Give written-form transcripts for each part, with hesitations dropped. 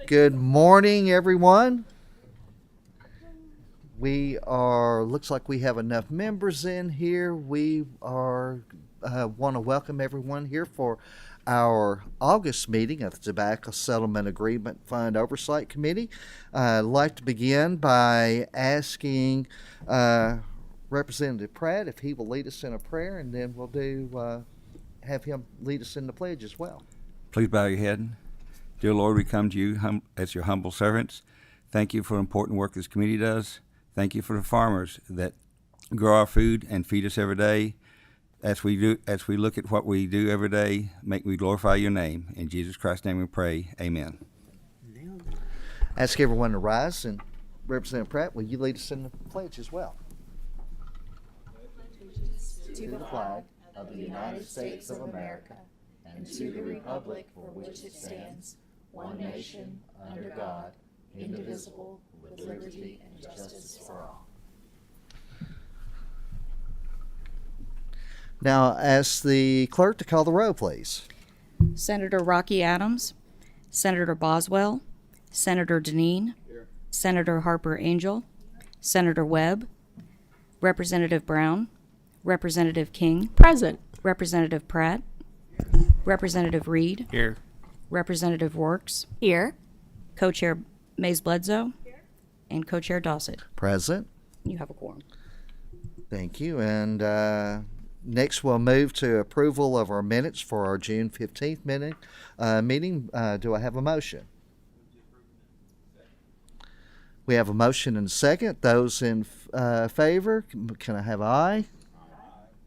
Good morning, everyone. Looks like we have enough members in here. We want to welcome everyone here for our August meeting of the Tobacco Settlement Agreement Fund Oversight Committee. I'd like to begin by asking Representative Pratt if he will lead us in a prayer, and then we'll have him lead us in the pledge as well. Please bow your head. Dear Lord, we come to you as your humble servants. Thank you for the important work this committee does. Thank you for the farmers that grow our food and feed us every day. As we look at what we do every day, make me glorify your name. In Jesus Christ's name we pray. Amen. Ask everyone to rise, and Representative Pratt, will you lead us in the pledge as well? To the flag of the United States of America and to the republic for which it stands, one nation, under God, indivisible, with liberty and justice for all. Now, ask the clerk to call the roll, please. Senator Rocky Adams, Senator Boswell, Senator Deneen, Senator Harper Angel, Senator Webb, Representative Brown, Representative King, Present. Representative Pratt, Representative Reed, Here. Representative Works, Here. Co-Chair Mays Bledsoe, and Co-Chair Dossett. Present. You have a quorum. Thank you. And next we'll move to approval of our minutes for our June 15th meeting. Do I have a motion? We have a motion and a second. Those in favor, can I have aye?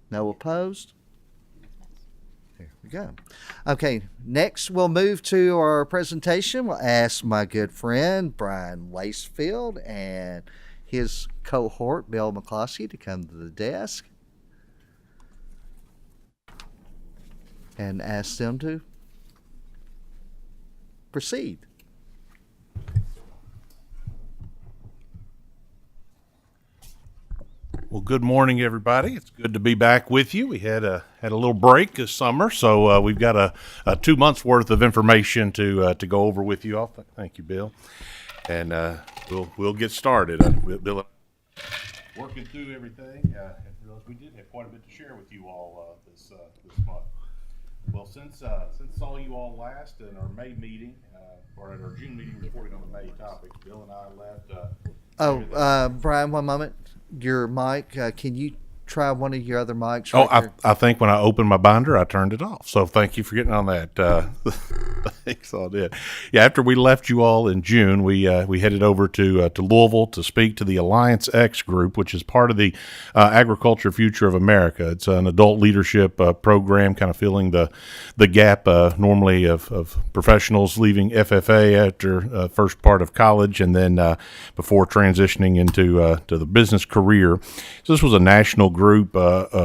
No opposed? There we go. Okay, next we'll move to our presentation. We'll ask my good friend Brian Lacefield and his cohort Bill McCloskey to come to the desk and ask them to proceed. Well, good morning, everybody. It's good to be back with you. We had a little break this summer, so we've got a 2 months worth of information to go over with you all. Thank you, Bill. And we'll get started. Bill, working through everything. I realized we did have quite a bit to share with you all this month. Well, since saw you all last in our May meeting, or at our June meeting, reporting on the May topics, Bill and I left. Brian, one moment. Your mic, can you try one of your other mics? I think when I opened my binder, I turned it off. So thank you for getting on that. Thanks, I did. Yeah, after we left you all in June, we headed over to Louisville to speak to the Alliance X group, which is part of the Agriculture Future of America. It's an adult leadership program, kind of filling the gap normally of professionals leaving FFA after first part of college and then before transitioning into to the business career. So this was a national group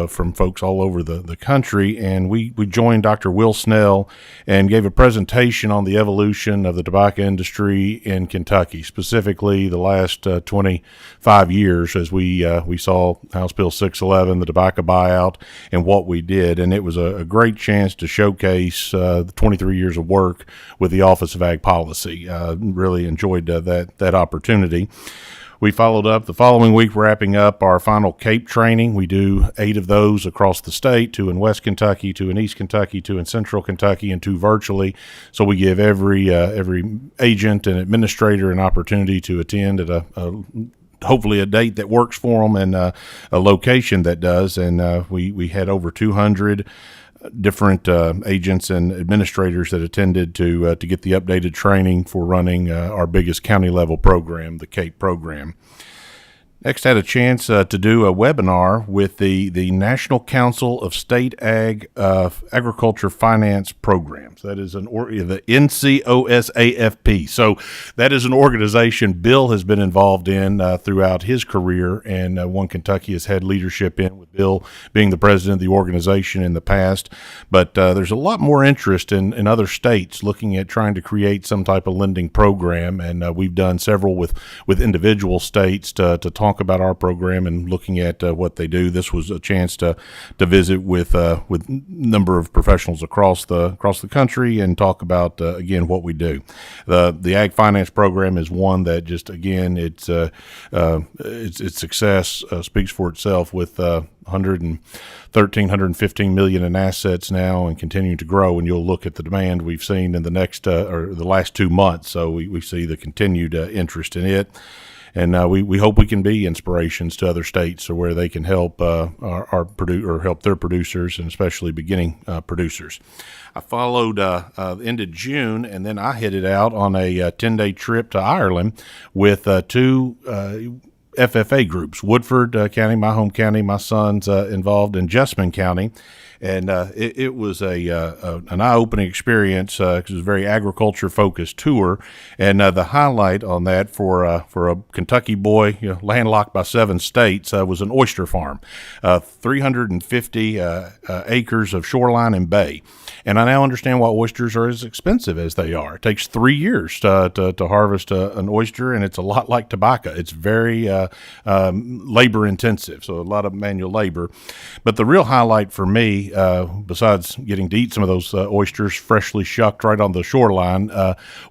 from folks all over the country, and we joined Dr. Will Snell and gave a presentation on the evolution of the tobacco industry in Kentucky, specifically the last 25 years as we saw House Bill 611, the tobacco buyout, and what we did. And it was a great chance to showcase the 23 years of work with the Office of Ag Policy. Really enjoyed that opportunity. We followed up the following week, wrapping up our final CAPE training. We do 8 of those across the state, 2 in West Kentucky, 2 in East Kentucky, 2 in Central Kentucky, and 2 virtually. So we give every agent and administrator an opportunity to attend at hopefully a date that works for them and a location that does. And we had over 200 different agents and administrators that attended to get the updated training for running our biggest county level program, the CAPE program. Next, I had a chance to do a webinar with the National Council of State Agriculture Finance Programs. That is the NCOSAFP. So that is an organization Bill has been involved in throughout his career, and One Kentucky has had leadership in, with Bill being the president of the organization in the past. But there's a lot more interest in other states looking at trying to create some type of lending program, and we've done several with individual states to talk talk about our program and looking at what they do. This was a chance to visit with a number of professionals across the country and talk about again what we do. The Ag Finance program is one that just again its success speaks for itself with 115 million in assets now and continuing to grow. And you'll look at the demand we've seen in the next or the last 2 months. So we see the continued interest in it. And we hope we can be inspirations to other states or where they can help help their producers and especially beginning producers. I followed into June, and then I headed out on a 10-day trip to Ireland with two FFA groups, Woodford County, my home county, my son's involved in Jessamine County. And it was an eye-opening experience because it was a very agriculture-focused tour. And the highlight on that for a Kentucky boy, landlocked by 7 states, was an oyster farm, 350 acres of shoreline and bay. And I now understand why oysters are as expensive as they are. It takes 3 years to harvest an oyster, and it's a lot like tobacco. It's very labor-intensive, so a lot of manual labor. But the real highlight for me, besides getting to eat some of those oysters freshly shucked right on the shoreline,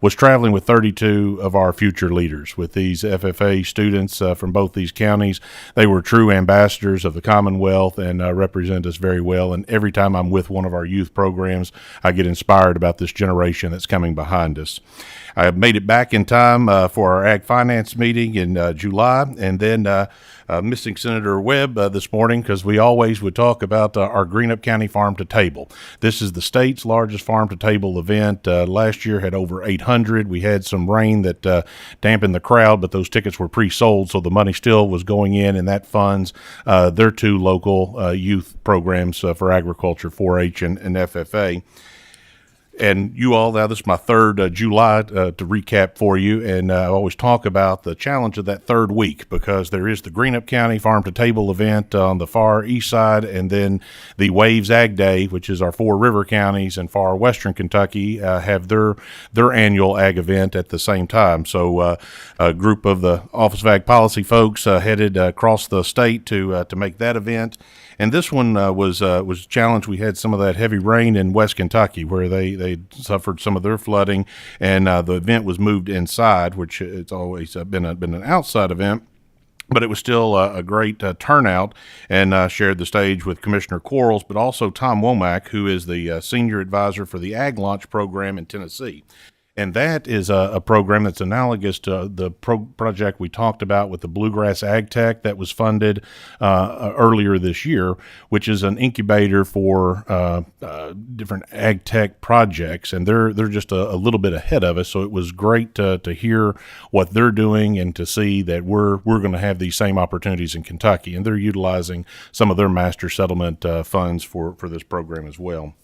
was traveling with 32 of our future leaders. With these FFA students from both these counties, they were true ambassadors of the Commonwealth and represent us very well. And every time I'm with one of our youth programs, I get inspired about this generation that's coming behind us. I made it back in time for our Ag Finance meeting in July, and then missing Senator Webb this morning because we always would talk about our Greenup County Farm to Table. This is the state's largest farm to table event. Last year had over 800. We had some rain that dampened the crowd, but those tickets were pre-sold, so the money still was going in, and that funds their 2 local youth programs for agriculture, 4-H and FFA. And you all, now this is my third July to recap for you, and I always talk about the challenge of that third week because there is the Greenup County Farm to Table event on the far east side, and then the Waves Ag Day, which is our 4 river counties and far western Kentucky, have their annual ag event at the same time. So a group of the Office of Ag Policy folks headed across the state to make that event. And this one was challenged. We had some of that heavy rain in West Kentucky where they suffered some of their flooding, and the event was moved inside, which it's always been an outside event. But it was still a great turnout, and shared the stage with Commissioner Quarles, but also Tom Womack, who is the senior advisor for the Ag Launch program in Tennessee. And that is a program that's analogous to the project we talked about with the Bluegrass Ag Tech that was funded earlier this year, which is an incubator for different ag tech projects. And they're just a little bit ahead of us. So it was great to hear what they're doing and to see that we're going to have these same opportunities in Kentucky. And they're utilizing some of their master settlement funds for this program as well.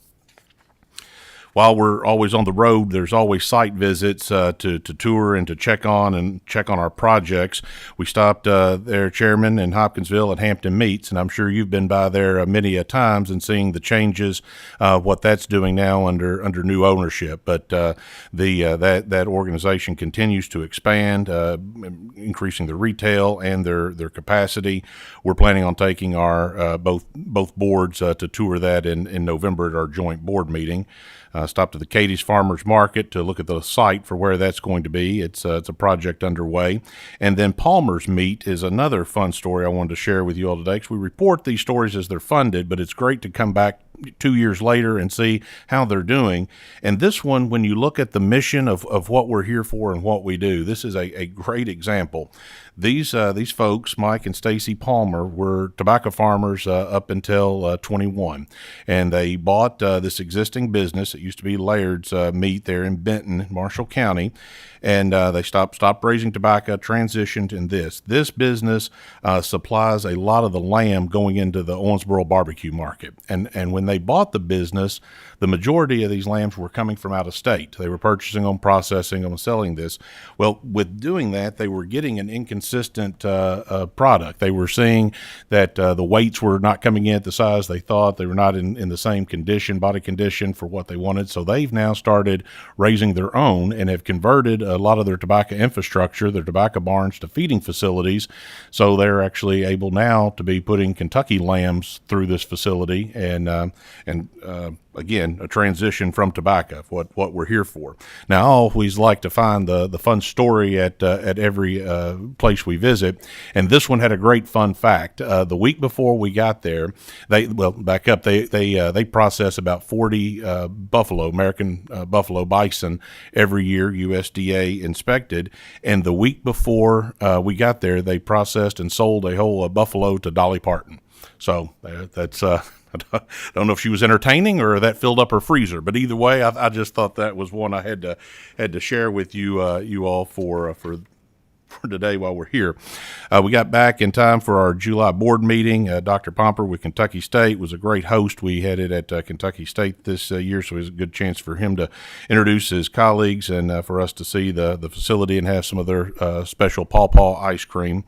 While we're always on the road, there's always site visits to tour and to check on our projects. We stopped there, Chairman, in Hopkinsville at Hampton Meats, and I'm sure you've been by there many a times and seeing the changes, what that's doing now under new ownership. But that organization continues to expand, increasing the retail and their capacity. We're planning on taking our both boards to tour that in November at our joint board meeting. Stopped at the Katie's Farmers Market to look at the site for where that's going to be. It's a project underway. And then Palmer's Meat is another fun story I wanted to share with you all today, because we report these stories as they're funded, but it's great to come back 2 years later and see how they're doing. And this one, when you look at the mission of what we're here for and what we do, this is a great example. These folks, Mike and Stacy Palmer, were tobacco farmers up until 21, and they bought this existing business. It used to be Laird's Meat there in Benton, Marshall County, and they stopped raising tobacco, transitioned in this. This business supplies a lot of the lamb going into the Owensboro barbecue market, and when when they bought the business, the majority of these lambs were coming from out of state. They were purchasing them, processing them, and selling this. Well, with doing that, they were getting an inconsistent product. They were seeing that the weights were not coming in at the size they thought. They were not in the same condition, body condition for what they wanted. So they've now started raising their own and have converted a lot of their tobacco infrastructure, their tobacco barns, to feeding facilities. So they're actually able now to be putting Kentucky lambs through this facility, and again, a transition from tobacco, what we're here for. Now, I always like to find the fun story at every place we visit, and this one had a great fun fact. The week before we got there, they process about 40 American buffalo bison every year, USDA inspected, and the week before we got there, they processed and sold a whole buffalo to Dolly Parton. So that's I don't know if she was entertaining or that filled up her freezer, but either way, I just thought that was one I had to share with you you all for today while we're here. We got back in time for our July board meeting. Dr. Pomper with Kentucky State was a great host. We had it at Kentucky State this year, so it was a good chance for him to introduce his colleagues and for us to see the facility and have some of their special pawpaw ice cream.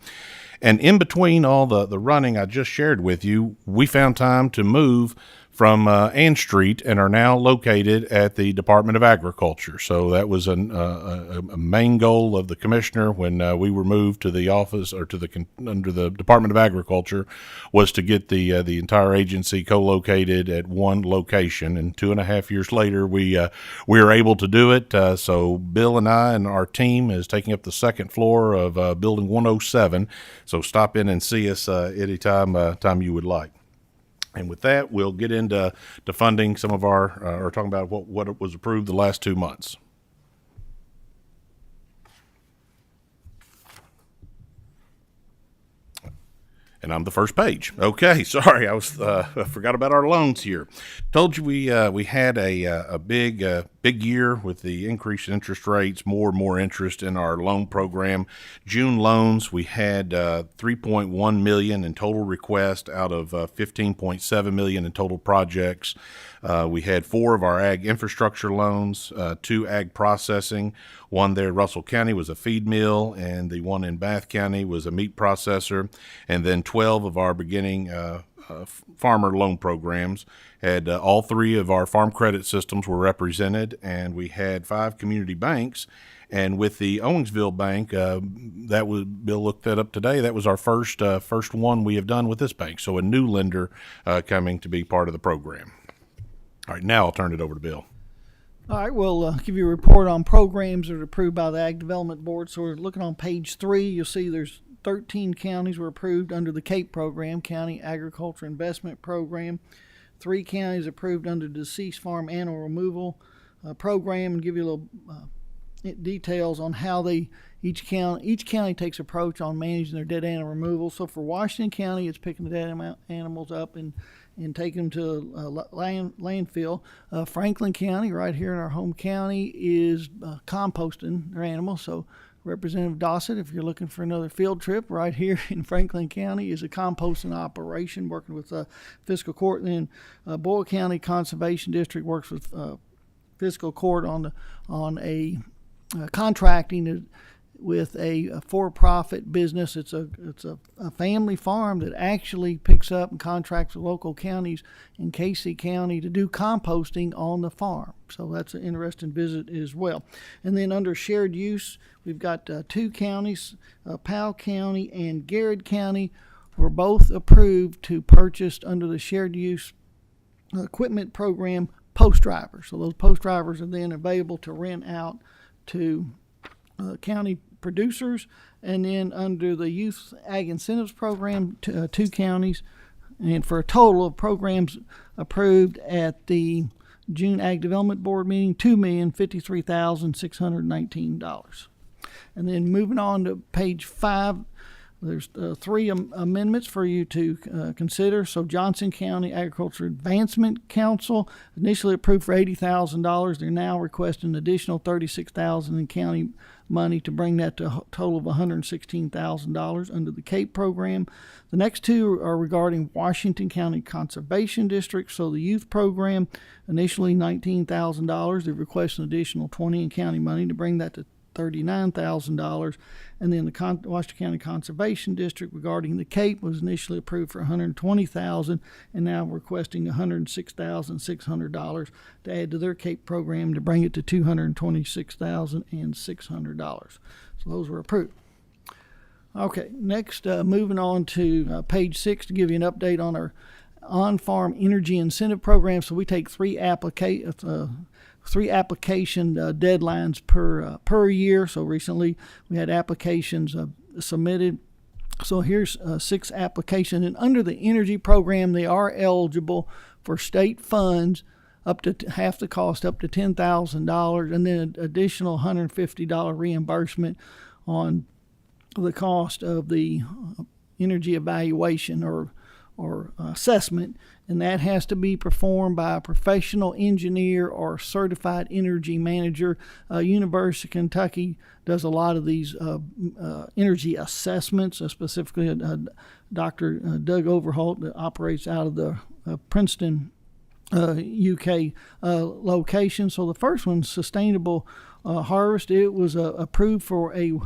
And in between all the running I just shared with you, we found time to move from Ann Street and are now located at the Department of Agriculture. So that was a main goal of the commissioner when we were moved to the office or under the Department of Agriculture, was to get the entire agency co-located at one location. And 2.5 years later, we were able to do it. So Bill and I and our team is taking up the second floor of Building 107. So stop in and see us anytime you would like. And with that, we'll get into funding some of our, or talking about what was approved the last 2 months. And I'm the first page. Okay, sorry, I forgot about our loans here. Told you we had a big year with the increased interest rates, more and more interest in our loan program. June loans, we had $3.1 million in total requests out of $15.7 million in total projects. We had 4 of our ag infrastructure loans, 2 ag processing. One there in Russell County was a feed mill, and the one in Bath County was a meat processor. And then 12 of our beginning farmer loan programs had all 3 of our farm credit systems were represented, and we had 5 community banks. And with the Owensville Bank, Bill looked that up today. That was our first one we have done with this bank. So a new lender coming to be part of the program. All right, now I'll turn it over to Bill. All right, we'll give you a report on programs that are approved by the Ag Development Board. So we're looking on page 3. You'll see there's 13 counties were approved under the CAPE program, County Agriculture Investment Program. 3 counties approved under the Deceased Farm Animal Removal Program, and give you a little details on how each county takes approach on managing their dead animal removal. So for Washington County, it's picking the dead animals up and taking them to landfill. Franklin County, right here in our home county, is composting their animals. So Representative Dossett, if you're looking for another field trip, right here in Franklin County is a composting operation working with fiscal court. And then Boyle County Conservation District works with fiscal court on a contracting with a for-profit business. It's a family farm that actually picks up and contracts with local counties in Casey County to do composting on the farm. So that's an interesting visit as well. And then under shared use, we've got 2 counties, Powell County and Garrett County, were both approved to purchase under the shared use equipment program post drivers. So those post drivers are then available to rent out to county producers. And then under the Youth Ag Incentives Program, 2 counties, and for a total of programs approved at the June Ag Development Board meeting, $2,053,619. And then moving on to page 5, There's three amendments for you to consider. So Johnson County Agriculture Advancement Council initially approved for $80,000. They're now requesting an additional $36,000 in county money to bring that to a total of $116,000 under the CAPE program. The next two are regarding Washington County Conservation District. So the youth program, initially $19,000. They've requested an additional $20,000 in county money to bring that to $39,000, and then the Washington County Conservation District regarding the Cape was initially approved for $120,000, and now requesting $106,600 to add to their Cape program to bring it to $226,600. So those were approved. Okay, next, moving on to page 6 to give you an update on our on-farm energy incentive program. So we take three application deadlines per year. So recently we had applications submitted. So here's 6 applications, and under the energy program, they are eligible for state funds up to half the cost, up to $10,000, and then an additional $150 reimbursement on the cost of the energy evaluation or assessment, and that has to be performed by a professional engineer or certified energy manager. University of Kentucky does a lot of these energy assessments, specifically Dr. Doug Overholt that operates out of the Princeton, UK location. So the first one, Sustainable Harvest, it was approved for a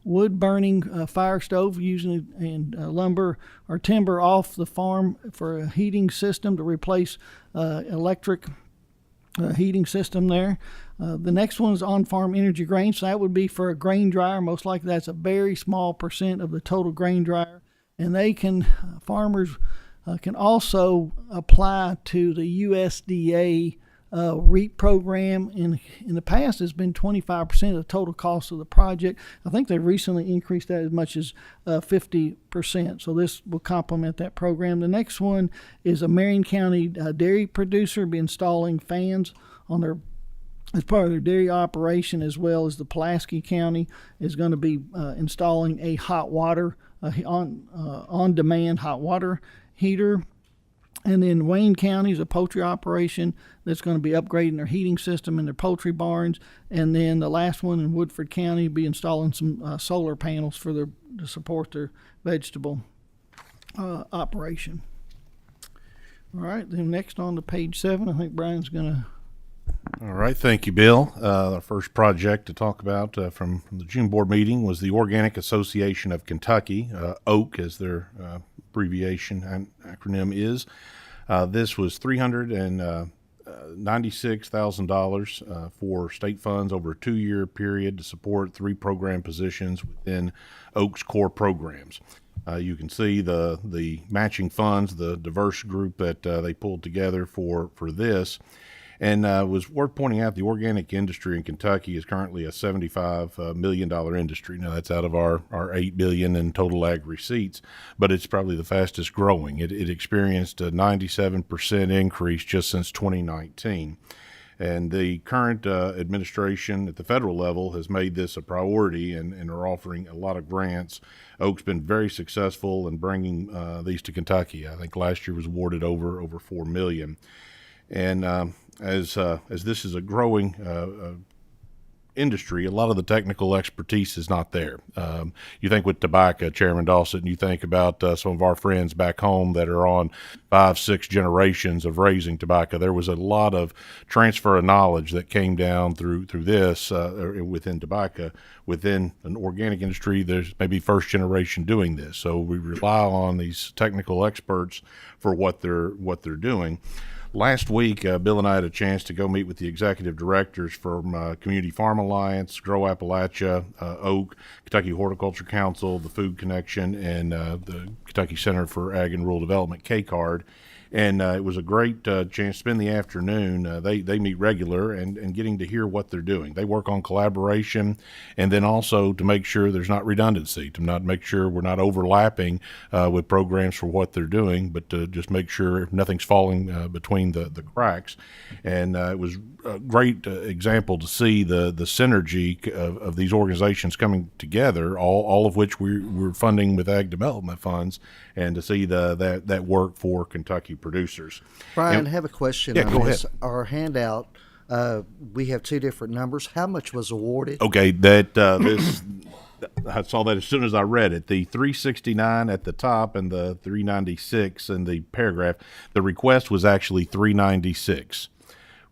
wood-burning fire stove using lumber or timber off the farm for a heating system to replace electric heating system there. The next one is on-farm energy grain, so that would be for a grain dryer. Most likely that's a very small percent of the total grain dryer, and farmers can also apply to the USDA REAP program. In the past, it's been 25% of the total cost of the project. I think they've recently increased that as much as 50%. So this will complement that program. The next one is a Marion County dairy producer be installing fans on their as part of their dairy operation, as well as the Pulaski County is going to be installing a hot water on-demand hot water heater. And then Wayne County is a poultry operation that's going to be upgrading their heating system in their poultry barns. And then the last one in Woodford County will be installing some solar panels to support their vegetable operation. All right, then next on to page 7, I think Brian's going to... All right, thank you, Bill. Our first project to talk about from the June board meeting was the Organic Association of Kentucky, OAK as their abbreviation and acronym is. This was $396,000 for state funds over a 2-year period to support 3 program positions within OAK's core programs. You can see the matching funds, the diverse group that they pulled together for this. And was worth pointing out, the organic industry in Kentucky is currently a $75 million industry. Now, that's out of our $8 billion in total ag receipts, but it's probably the fastest growing. It experienced a 97% increase just since 2019. And the current administration at the federal level has made this a priority and are offering a lot of grants. Oak's been very successful in bringing these to Kentucky. I think last year was awarded over $4 million. And as this is a growing industry, a lot of the technical expertise is not there. You think with tobacco, Chairman Dawson, you think about some of our friends back home that are on 5-6 generations of raising tobacco. There was a lot of transfer of knowledge that came down through this within tobacco. Within an organic industry, there's maybe first generation doing this. So we rely on these technical experts for what they're doing. Last week, Bill and I had a chance to go meet with the executive directors from Community Farm Alliance, Grow Appalachia, Oak, Kentucky Horticulture Council, the Food Connection, and the Kentucky Center for Ag and Rural Development, KCARD. And it was a great chance to spend the afternoon. They meet regular and getting to hear what they're doing. They work on collaboration, and then also to make sure there's not redundancy, to not make sure we're not overlapping with programs for what they're doing, but to just make sure nothing's falling between the cracks. And it was a great example to see the synergy of these organizations coming together, all of which we're funding with ag development funds, and to see that work for Kentucky producers. Brian, I have a question Yeah, on go this. ahead. Our handout, we have two different numbers. How much was awarded? Okay, that this I saw that as soon as I read it. The 369 at the top and the 396 in the paragraph. The request was actually 396.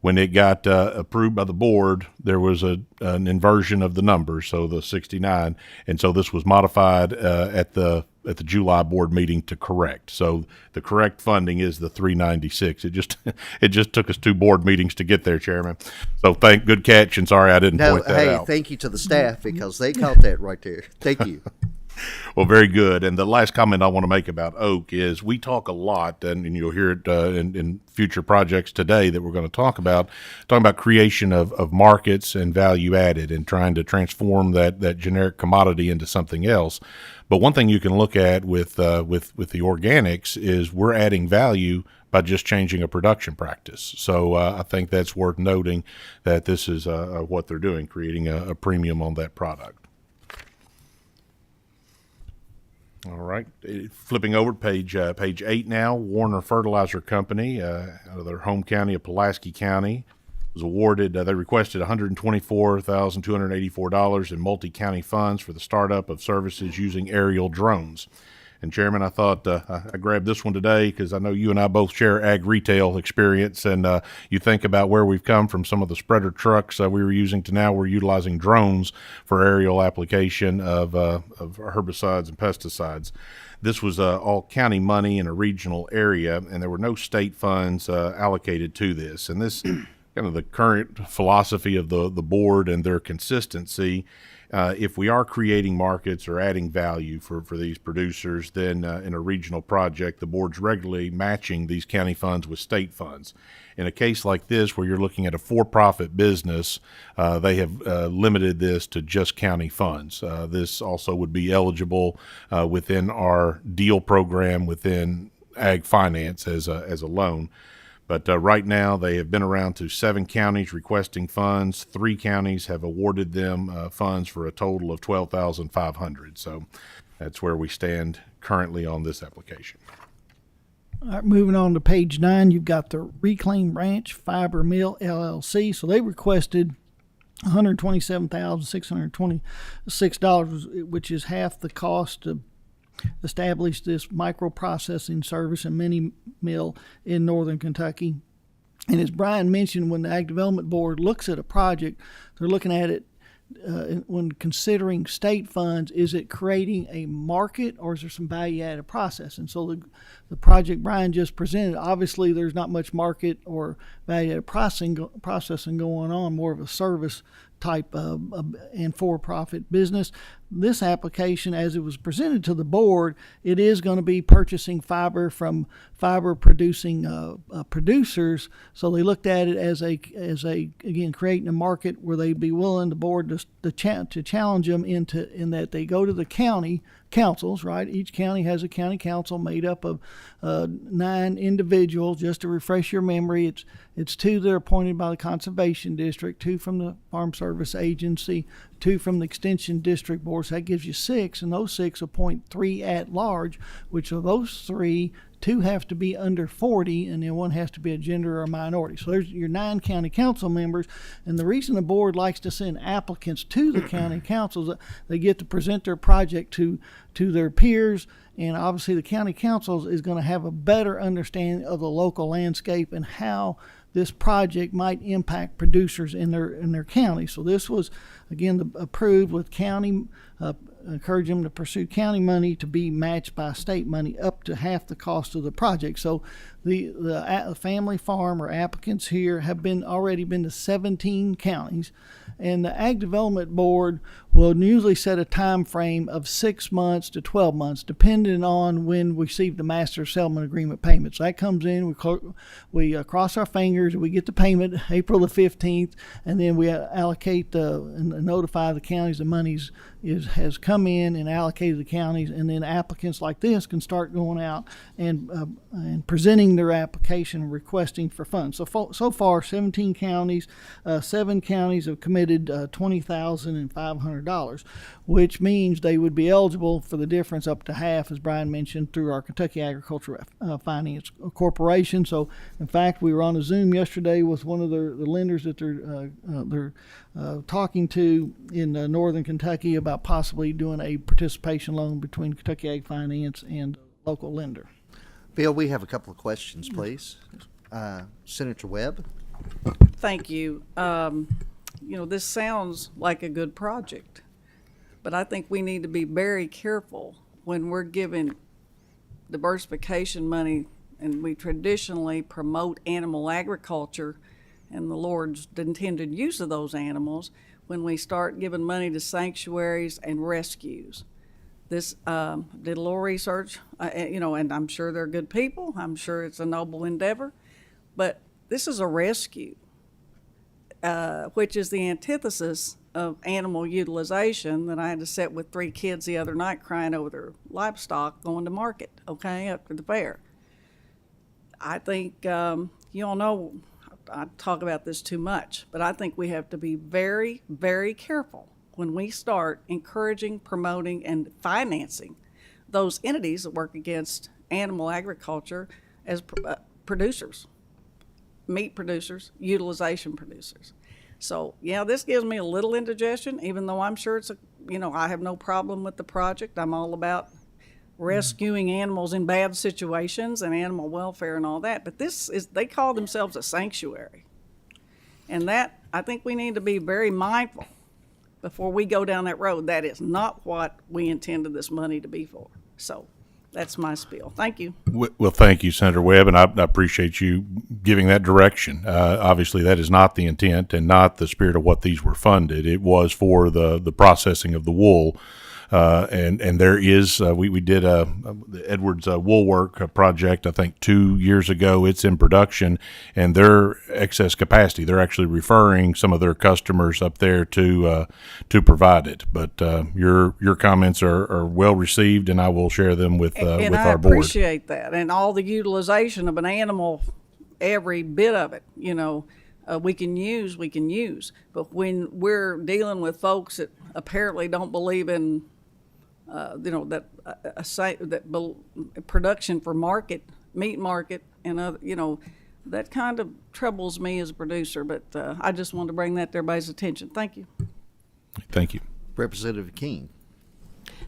When it got approved by the board, there was an inversion of the numbers, so the 69, and so this was modified at the July board meeting to correct. So the correct funding is the 396. It just took us 2 board meetings to get there, Chairman. So good catch, and sorry I didn't point that out. Thank you to the staff because they caught that right there. Thank you. Well, very good. And the last comment I want to make about oak is we talk a lot, and you'll hear it in future projects today that we're going to talking about creation of markets and value added and trying to transform that generic commodity into something else. But one thing you can look at with the organics is we're adding value by just changing a production practice. So I think that's worth noting that this is what they're doing, creating a premium on that product. All right, flipping over page 8 now. Warner Fertilizer Company out of their home county of Pulaski County was awarded. They requested $124,284 in multi-county funds for the startup of services using aerial drones. And Chairman, I thought I grabbed this one today because I know you and I both share ag retail experience, and you think about where we've come from some of the spreader trucks we were using to now we're utilizing drones for aerial application of herbicides and pesticides. This was all county money in a regional area, and there were no state funds allocated to this. And this kind of the current philosophy of the board and their consistency. If we are creating markets or adding value for these producers, then in a regional project, the board's regularly matching these county funds with state funds. In a case like this, where you're looking at a for-profit business, they have limited this to just county funds. This also would be eligible within our deal program within Ag Finance as a loan. But right now, they have been around to 7 counties requesting funds. 3 counties have awarded them funds for a total of $12,500. So that's where we stand currently on this application. All right, moving on to page 9, you've got the Reclaim Ranch Fiber Mill LLC. So they requested $127,626, which is half the cost to establish this microprocessing service and mini mill in northern Kentucky. And as Brian mentioned, when the Ag Development Board looks at a project, they're looking at it when considering state funds, is it creating a market or is there some value-added processing? So the project Brian just presented, obviously there's not much market or value-added processing going on, more of a service type and for-profit business. This application, as it was presented to the board, it is going to be purchasing fiber from fiber-producing producers. So they looked at it as a again creating a market where they'd be willing, the board to challenge them in that they go to the county councils. Right, each county has a county council made up of 9 individuals. Just to refresh your memory, it's 2 that are appointed by the conservation district, 2 from the Farm Service Agency, 2 from the Extension District Board. So that gives you 6, and those 6 appoint 3 at large, which of those 3, 2 have to be under 40, and then 1 has to be a gender or a minority. So there's your 9 county council members. And the reason the board likes to send applicants to the county councils, they get to present their project to their peers. And obviously the county councils is going to have a better understanding of the local landscape and how this project might impact producers in their county. So this was, again, approved with county, encourage them to pursue county money to be matched by state money up to half the cost of the project. So The family farm or applicants here have already been to 17 counties, and the Ag Development Board will usually set a time frame of 6 months to 12 months, depending on when we receive the master settlement agreement payments. So that comes in, we cross our fingers, we get the payment April the 15th, and then we allocate and notify the counties the monies has come in and allocated to the counties, and then applicants like this can start going out and presenting their application and requesting for funds. So far, 17 counties, 7 counties have committed $20,500, which means they would be eligible for the difference up to half, as Brian mentioned, through our Kentucky Agricultural Finance Corporation. So, in fact, we were on a Zoom yesterday with one of the lenders that they're talking to in northern Kentucky about possibly doing a participation loan between Kentucky Ag Finance and a local lender. Bill, we have a couple of questions, please. Senator Webb. Thank you. This sounds like a good project, but I think we need to be very careful when we're giving diversification money, and we traditionally promote animal agriculture and the Lord's intended use of those animals when we start giving money to sanctuaries and rescues. This did a little research, and I'm sure they're good people. I'm sure it's a noble endeavor, but this is a rescue, which is the antithesis of animal utilization that I had to sit with 3 kids the other night crying over their livestock going to market, after the fair. I think, you all know, I talk about this too much, but I think we have to be very, very careful when we start encouraging, promoting, and financing those entities that work against animal agriculture as producers, meat producers, utilization producers. So, yeah, this gives me a little indigestion, even though I'm sure I have no problem with the project. I'm all about rescuing animals in bad situations and animal welfare and all that. But they call themselves a sanctuary. And that, I think we need to be very mindful before we go down that road. That is not what we intended this money to be for. So that's my spiel. Thank you. Well, thank you, Senator Webb, and I appreciate you giving that direction. Obviously, that is not the intent and not the spirit of what these were funded. It was for the processing of the wool. And there is, we did the Edwards Wool Work project, I think 2 years ago. It's in production, and their excess capacity, they're actually referring some of their customers up there to provide it. But your comments are well received, and I will share them with our board. And I appreciate that. And all the utilization of an animal, every bit of it, we can use. But when we're dealing with folks that apparently don't believe in production for meat market, and other, that kind of troubles me as a producer. But I just wanted to bring that to everybody's attention. Thank you. Thank you. Representative King.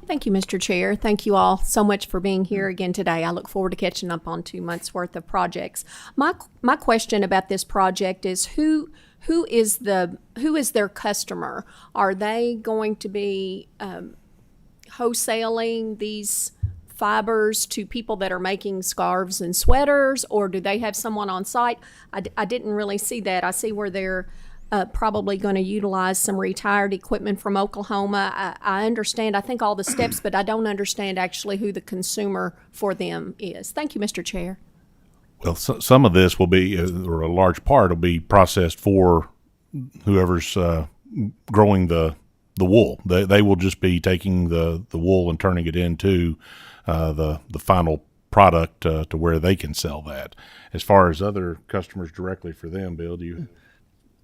Thank you, Mr. Chair. Thank you all so much for being here again today. I look forward to catching up on 2 months worth of projects. My question about this project is who is their customer? Are they going to be wholesaling these fibers to people that are making scarves and sweaters, or do they have someone on site? I didn't really see that. I see where they're probably going to utilize some retired equipment from Oklahoma. I understand, I think, all the steps, but I don't understand actually who the consumer for them is. Thank you, Mr. Chair. Well, some of this will be, or a large part will be processed for whoever's growing the wool. They will just be taking the wool and turning it into the final product to where they can sell that. As far as other customers directly for them, Bill, do you?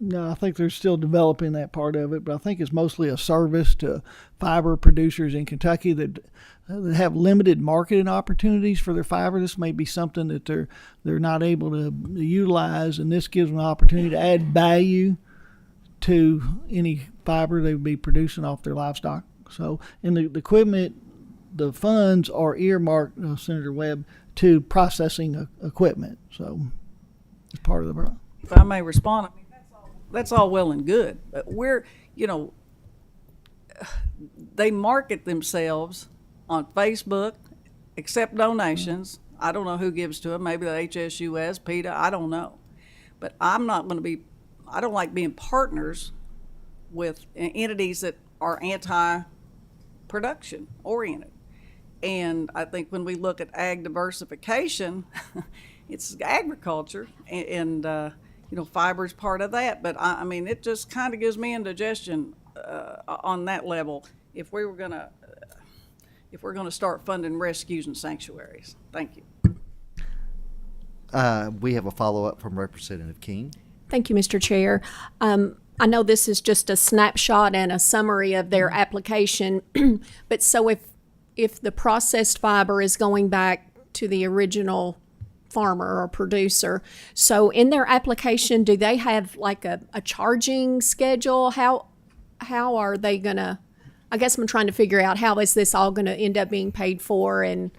No, I think they're still developing that part of it, but I think it's mostly a service to fiber producers in Kentucky that have limited marketing opportunities for their fiber. This may be something that they're not able to utilize, and this gives them an opportunity to add value to any fiber they would be producing off their livestock. So, and the equipment, the funds are earmarked, Senator Webb, to processing equipment. So, it's part of the problem. If I may respond, I mean, that's all well and good, but they market themselves on Facebook, accept donations I don't know who gives to them. Maybe the HSUS, PETA, I don't know. But I don't like being partners with entities that are anti-production oriented. And I think when we look at ag diversification, it's agriculture, and fiber is part of that. But I mean, it just kind of gives me indigestion on that level if we're gonna start funding rescues and sanctuaries. Thank you. We have a follow-up from Representative King. Thank you, Mr. Chair. I know this is just a snapshot and a summary of their application, but so if the processed fiber is going back to the original farmer or producer, so in their application, do they have like a charging schedule? How are they gonna, I guess I'm trying to figure out how is this all gonna end up being paid for and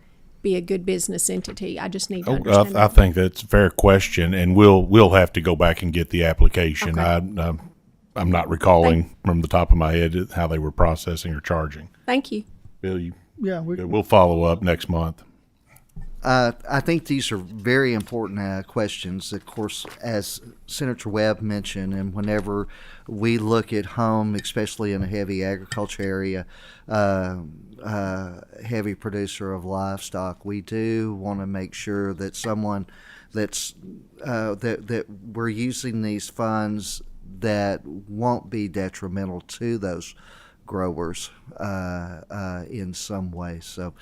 be a good business entity? I just need to understand I that. think that's a fair question, and we'll have to go back and get the application. Okay. I'm not recalling from the top of my head how they were processing or charging. Thank you. Bill, We'll follow up next month. I think these are very important questions. Of course, as Senator Webb mentioned, and whenever we look at home, especially in a heavy agriculture area, heavy producer of livestock, we do want to make sure that someone that we're using these funds that won't be detrimental to those growers in some way. So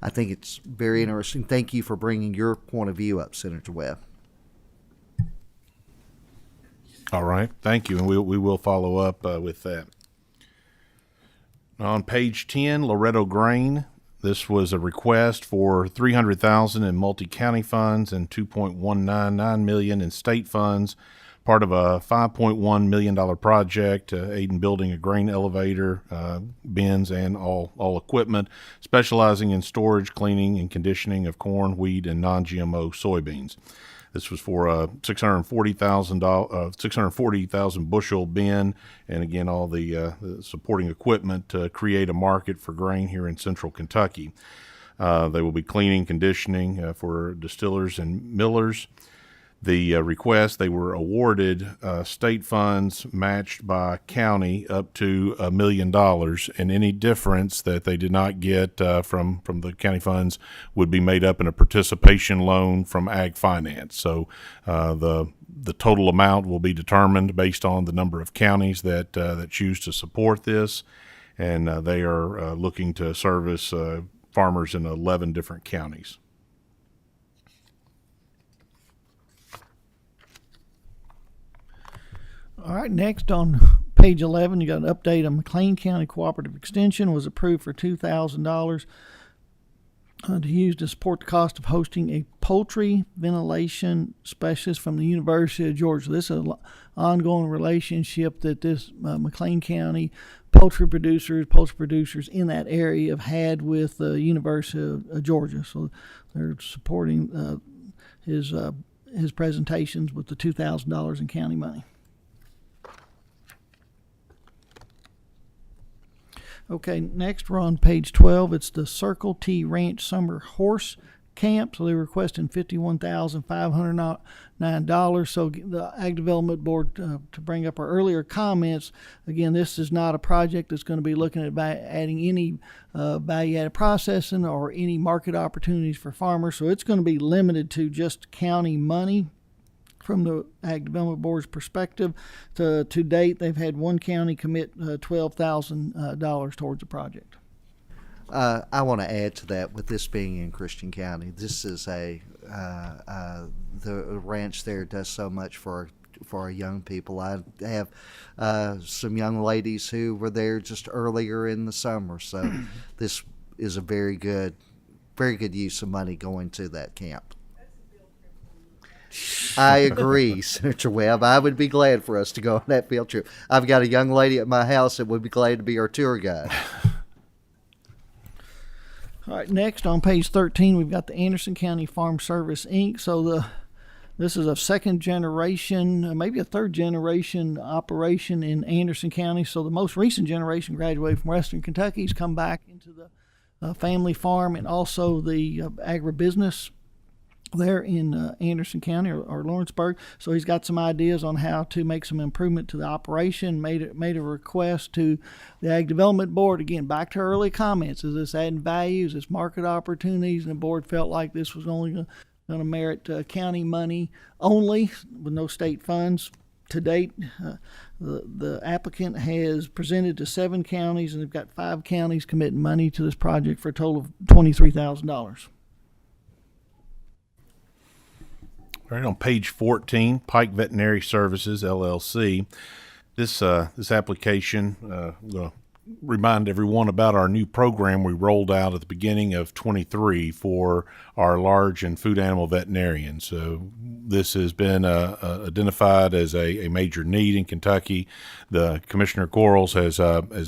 I think it's very interesting. Thank you for bringing your point of view up, Senator Webb. All right, thank you, and we will follow up with that. On page 10, Loretto Grain. This was a request for $300,000 in multi-county funds and $2.199 million in state funds, part of a $5.1 million project to aid in building a grain elevator, bins, and all equipment, specializing in storage, cleaning, and conditioning of corn, wheat, and non-GMO soybeans. This was for a $640,000 bushel bin, and again, all the supporting equipment to create a market for grain here in central Kentucky. They will be cleaning, conditioning for distillers and millers. The request, they were awarded state funds matched by county up to $1 million, and any difference that they did not get from the county funds would be made up in a participation loan from Ag Finance. So the total amount will be determined based on the number of counties that choose to support this, and they are looking to service farmers in 11 different counties. All right, next on page 11, you got an update on McLean County Cooperative Extension was approved for $2,000 to use to support the cost of hosting a poultry ventilation specialist from the University of Georgia. This is an ongoing relationship that this McLean County poultry producers in that area have had with the University of Georgia. So they're supporting his presentations with the $2,000 in county money. Okay, next we're on page 12. It's the Circle T Ranch Summer Horse Camp. So they're requesting $51,509. So the Ag Development Board, to bring up our earlier comments, again, this is not a project that's going to be looking at adding any value-added processing or any market opportunities for farmers. So it's going to be limited to just county money. From the Ag Development Board's perspective, to date, they've had one county commit $12,000 towards the project. I want to add to that, with this being in Christian County, this is the ranch there does so much for our young people. I have some young ladies who were there just earlier in the summer, so this is a very good use of money going to that camp. I agree, Senator Webb. I would be glad for us to go on that field trip. I've got a young lady at my house that would be glad to be our tour guide. All right, next on page 13, we've got the Anderson County Farm Service, Inc. So this is a second generation, maybe a third generation operation in Anderson County. So the most recent generation graduated from Western Kentucky has come back into the family farm and also the agribusiness there in Anderson County or Lawrenceburg. So he's got some ideas on how to make some improvement to the operation. Made a request to the Ag Development Board. Again, back to early comments. Is this adding value? Is this market opportunities? And the board felt like this was only going to merit county money only with no state funds. To date, the applicant has presented to 7 counties, and they've got 5 counties committing money to this project for a total of $23,000. All right, on page 14, Pike Veterinary Services, LLC. This application, I'm going to remind everyone about our new program we rolled out at the beginning of 23 for our large and food animal veterinarians. So this has been identified as a major need in Kentucky. The Commissioner Quarles has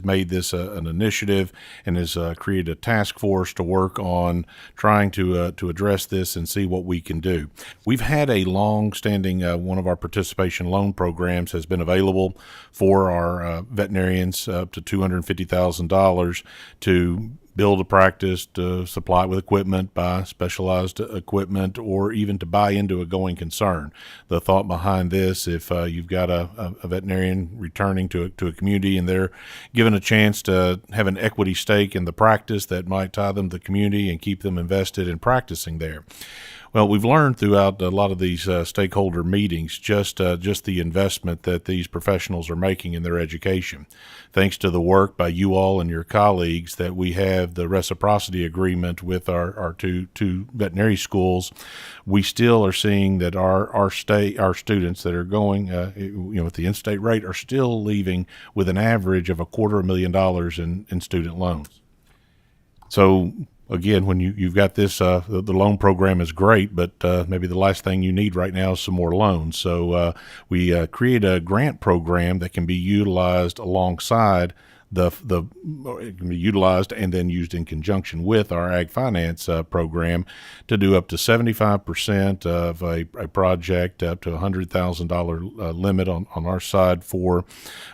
made this an initiative and has created a task force to work on trying to address this and see what we can do. We've had a long-standing one of our participation loan programs has been available for our veterinarians up to $250,000 to build a practice, to supply it with equipment, buy specialized equipment, or even to buy into a going concern. The thought behind this, if you've got a veterinarian returning to a community and they're given a chance to have an equity stake in the practice that might tie them to the community and keep them invested in practicing there. Well, we've learned throughout a lot of these stakeholder meetings just the investment that these professionals are making in their education. Thanks to the work by you all and your colleagues that we have the reciprocity agreement with our two veterinary schools, we still are seeing that our students that are going at the in-state rate are still leaving with an average of $250,000 in student loans. So again, when you've got this, the loan program is great, but maybe the last thing you need right now is some more loans. So we create a grant program that can be utilized alongside it can be utilized and then used in conjunction with our ag finance program to do up to 75% of a project, up to $100,000 limit on our side for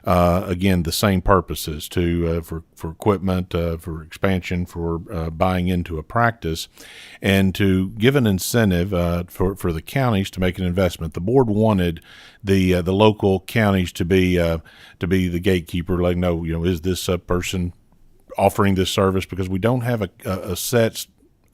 again the same purposes for equipment, for expansion, for buying into a practice, and to give an incentive for the counties to make an investment. The board wanted the local counties to be the gatekeeper, like, no, is this person offering this service? Because we don't have a set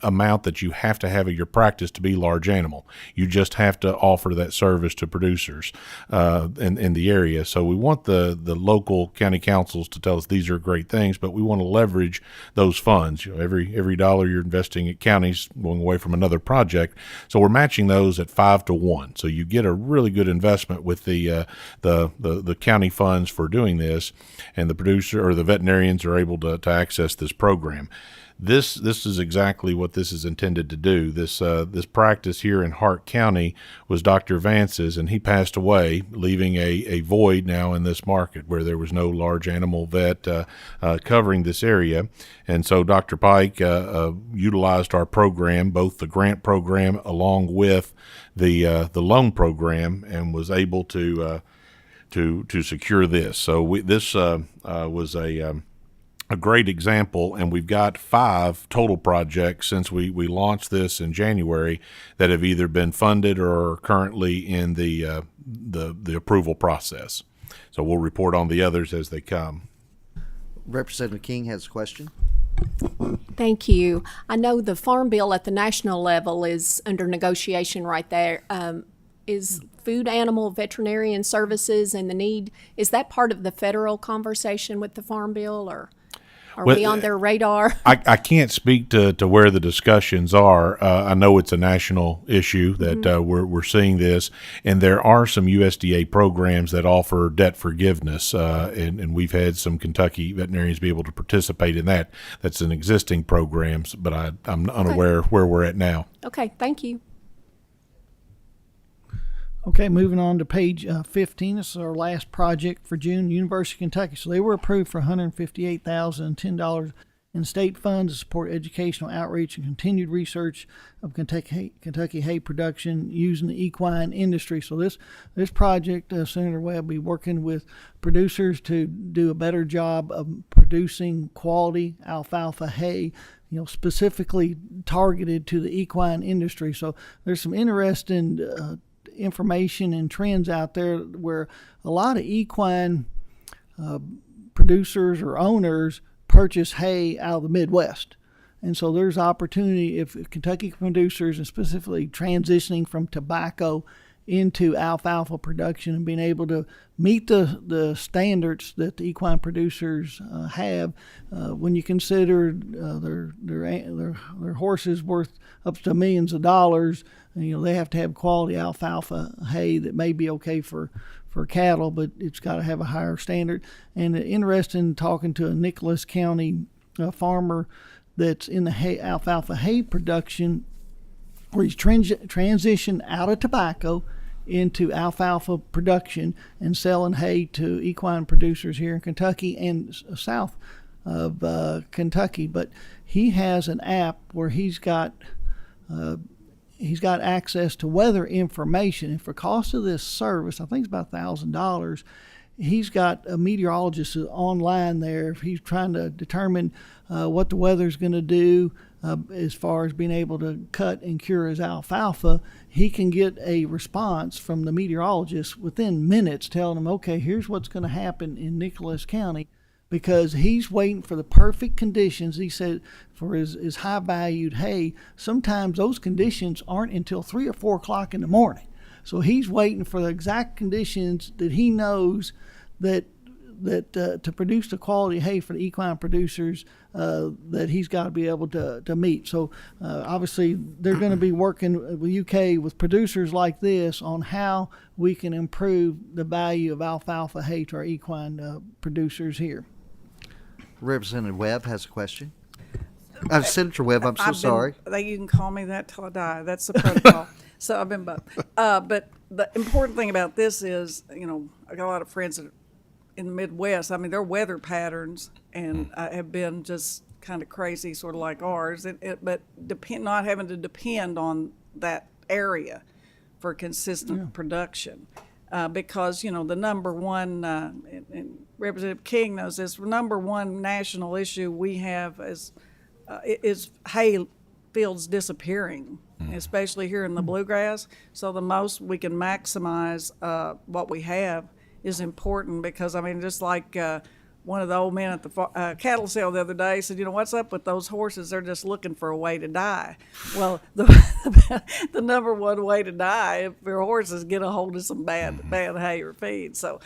amount that you have to have at your practice to be large animal. You just have to offer that service to producers in the area. So we want the local county councils to tell us these are great things, but we want to leverage those funds. Every dollar you're investing at counties going away from another project. So we're matching those at 5 to 1. So you get a really good investment with the county funds for doing this, and the producer or the veterinarians are able to access this program. This is exactly what this is intended to do. This practice here in Hart County was Dr. Vance's, and he passed away, leaving a void now in this market where there was no large animal vet covering this area. And so Dr. Pike utilized our program, both the grant program along with the loan program, and was able to secure this. So this was a great example, and we've got 5 total projects since we launched this in January that have either been funded or are currently in the approval process. So we'll report on the others as they come. Representative King has a question. Thank you. I know the Farm Bill at the national level is under negotiation right there. Is food animal veterinarian services and the need, is that part of the federal conversation with the Farm Bill, or are we on their radar? I can't speak to where the discussions are. I know it's a national issue that we're seeing this, and there are some USDA programs that offer debt forgiveness, and we've had some Kentucky veterinarians be able to participate in that. That's an existing program, but I'm unaware where we're at now. Okay, thank you. Okay, moving on to page 15. This is our last project for June, University of Kentucky. So they were approved for $158,010 and state funds to support educational outreach and continued research of Kentucky hay production using the equine industry. So this project, Senator Webb, will be working with producers to do a better job of producing quality alfalfa hay, specifically targeted to the equine industry. So there's some interesting information and trends out there where a lot of equine producers or owners purchase hay out of the Midwest. And so there's opportunity if Kentucky producers, and specifically transitioning from tobacco into alfalfa production and being able to meet the standards that the equine producers have, when you consider their horses worth up to millions of dollars, they have to have quality alfalfa hay that may be okay for cattle, but it's got to have a higher standard. And interesting talking to a Nicholas County farmer that's in the alfalfa hay production, where he's transitioned out of tobacco into alfalfa production and selling hay to equine producers here in Kentucky and south of Kentucky. But he has an app where he's got access to weather information, and for cost of this service, I think it's about $1,000. He's got a meteorologist online there. If he's trying to determine what the weather's going to do as far as being able to cut and cure his alfalfa, he can get a response from the meteorologist within minutes telling him, okay, here's what's going to happen in Nicholas County, because he's waiting for the perfect conditions. He said for his high valued hay, sometimes those conditions aren't until 3 or 4 o'clock in the morning. So he's waiting for the exact conditions that he knows that to produce the quality hay for the equine producers that he's got to be able to meet. So obviously they're going to be working with UK with producers like this on how we can improve the value of alfalfa hay to our equine producers here. Representative Webb has a question. Senator Webb, I'm so sorry. You can call me that till I die. That's the protocol. So I've been both. But the important thing about this is, I got a lot of friends that in the Midwest. I mean, their weather patterns have been just kind of crazy, sort of like ours. But not having to depend on that area for consistent production. Because, the number one, and Representative King knows this, number one national issue we have is hay fields disappearing, especially here in the bluegrass. So the most we can maximize what we have is important, because, just like one of the old men at the cattle sale the other day said, what's up with those horses? They're just looking for a way to die. Well, the number one way to die if your horses get a hold of some bad hay or feed. So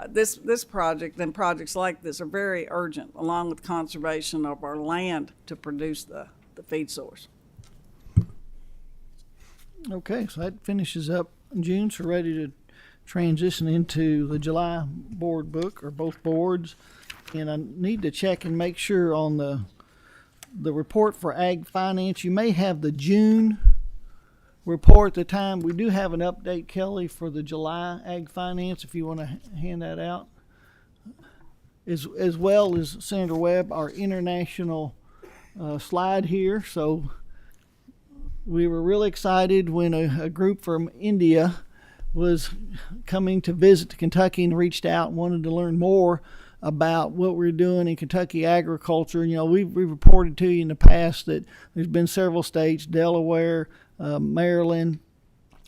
this project and projects like this are very urgent, along with conservation of our land to produce the feed source. Okay, so that finishes up June, so ready to transition into the July board book, or both boards. And I need to check and make sure on the report for Ag Finance. You may have the June report at the time. We do have an update, Kelly, for the July Ag Finance, if you want to hand that out. As well as Senator Webb, our international slide here. So we were really excited when a group from India was coming to visit Kentucky and reached out and wanted to learn more about what we're doing in Kentucky agriculture. We've reported to you in the past that there's been several states, Delaware, Maryland,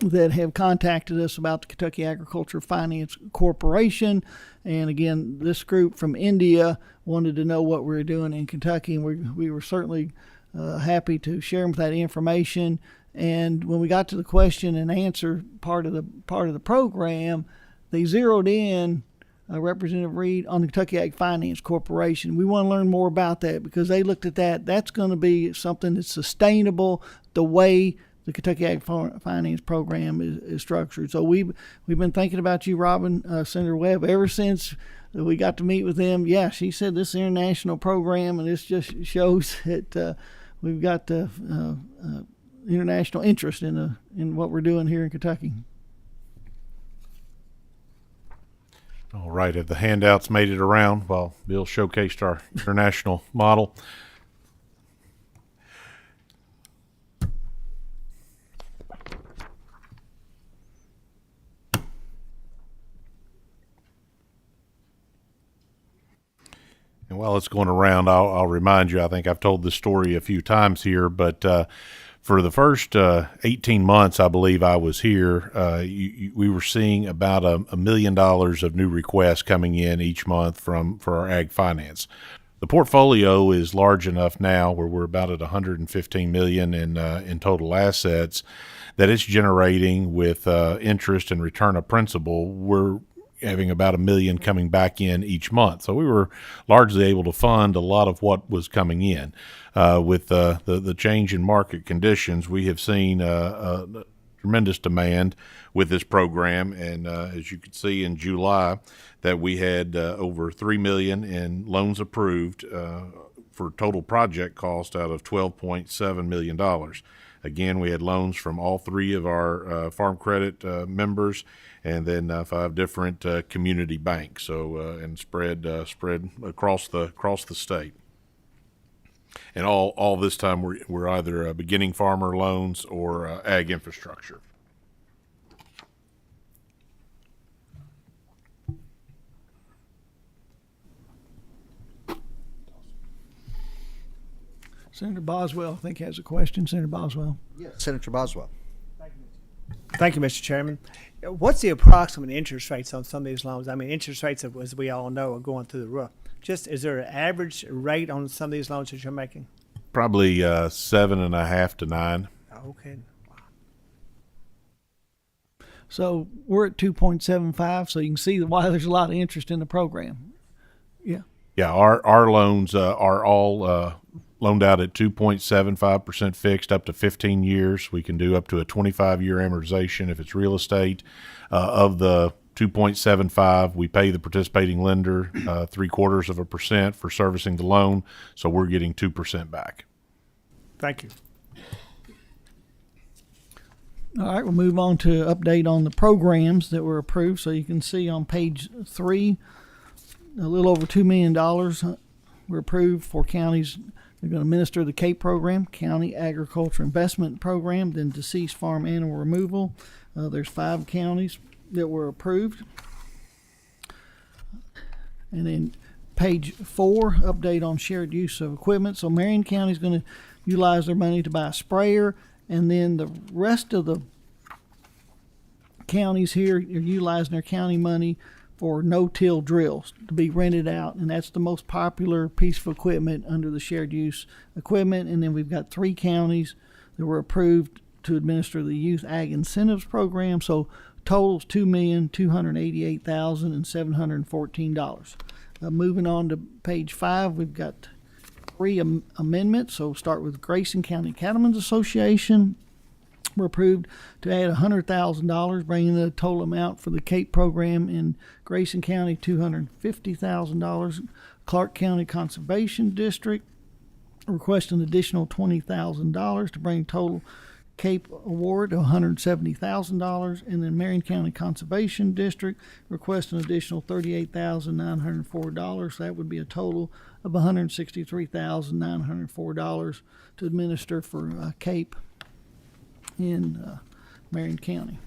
that have contacted us about the Kentucky Agriculture Finance Corporation. And again, this group from India wanted to know what we were doing in Kentucky, and we were certainly happy to share them with that information. And when we got to the question and answer part of the program, they zeroed in, Representative Reed, on the Kentucky Ag Finance Corporation. We want to learn more about that, because they looked at that. That's going to be something that's sustainable the way the Kentucky Ag Finance Program is structured. So we've been thinking about you, Robin, Senator Webb, ever since we got to meet with them. Yeah, she said this international program, and this just shows that we've got international interest in what we're doing here in Kentucky. All right, have the handouts made it around while Bill showcased our international model? And while it's going around, I'll remind you, I think I've told this story a few times here, but for the first 18 months, I believe I was here, we were seeing about $1 million of new requests coming in each month for our ag finance. The portfolio is large enough now where we're about at $115 million in total assets that it's generating with interest and return of principal. We're having about $1 million coming back in each month. So we were largely able to fund a lot of what was coming in. With the change in market conditions, we have seen tremendous demand with this program. And as you could see in July, that we had over $3 million in loans approved for total project cost out of $12.7 million. Again, we had loans from all three of our Farm Credit members, and then 5 different community banks. So and spread across the state. And all this time we're either beginning farmer loans or ag infrastructure. Senator Boswell, I think, has a question. Senator Boswell. Yes. Senator Boswell. Thank you, Mr. Chairman. What's the approximate interest rates on some of these loans? I mean, interest rates, as we all know, are going through the roof. Just, is there an average rate on some of these loans that you're making? Probably 7.5 to 9. Okay. So we're at 2.75, so you can see why there's a lot of interest in the program. Yeah. Yeah, our loans are all loaned out at 2.75% fixed up to 15 years. We can do up to a 25-year amortization if it's real estate. Of the 2.75, we pay the participating lender 0.75% for servicing the loan, so we're getting 2% back. Thank you. All right, we'll move on to update on the programs that were approved. So you can see on page 3, a little over $2 million were approved for counties. They're going to administer the CAPE program, County Agriculture Investment Program, then Deceased Farm Animal Removal. There's 5 counties that were approved. And then page 4, update on shared use of equipment. So Marion County is going to utilize their money to buy a sprayer, and then the rest of the counties here are utilizing their county money for no-till drills to be rented out, and that's the most popular piece of equipment under the shared use equipment. And then we've got 3 counties that were approved to administer the Youth Ag Incentives Program. So totals $2,288,714. Moving on to page 5, we've got 3 amendments. So we'll start with Grayson County Cattlemen's Association. Were approved to add $100,000, bringing the total amount for the CAPE program in Grayson County $250,000. Clark County Conservation District requesting an additional $20,000 to bring total CAPE award to $170,000, and then Marion County Conservation District requesting an additional $38,904. So that would be a total of $163,904 to administer for CAPE in Marion County.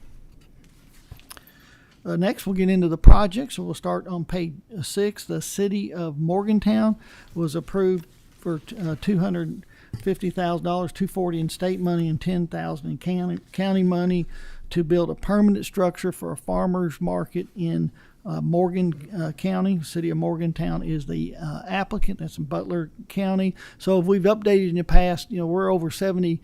Next, we'll get into the project. So we'll start on page 6. The City of Morgantown was approved for $250,000, $240,000 in state money and $10,000 in county money to build a permanent structure for a farmers market in Morgan County. City of Morgantown is the applicant. That's in Butler County. So if we've updated in the past, we're over 70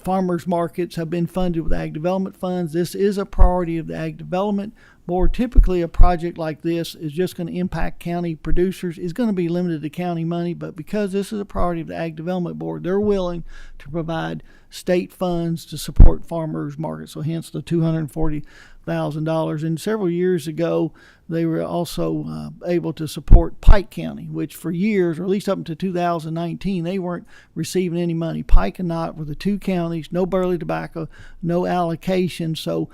farmers markets have been funded with ag development funds. This is a priority of the Ag Development Board. Typically, a project like this is just going to impact county producers. It's going to be limited to county money, but because this is a priority of the Ag Development Board, they're willing to provide state funds to support farmers markets. So hence the $240,000. And several years ago, they were also able to support Pike County, which for years, or at least up until 2019, they weren't receiving any money. Pike and Knott were the 2 counties, no burley tobacco, no allocation. So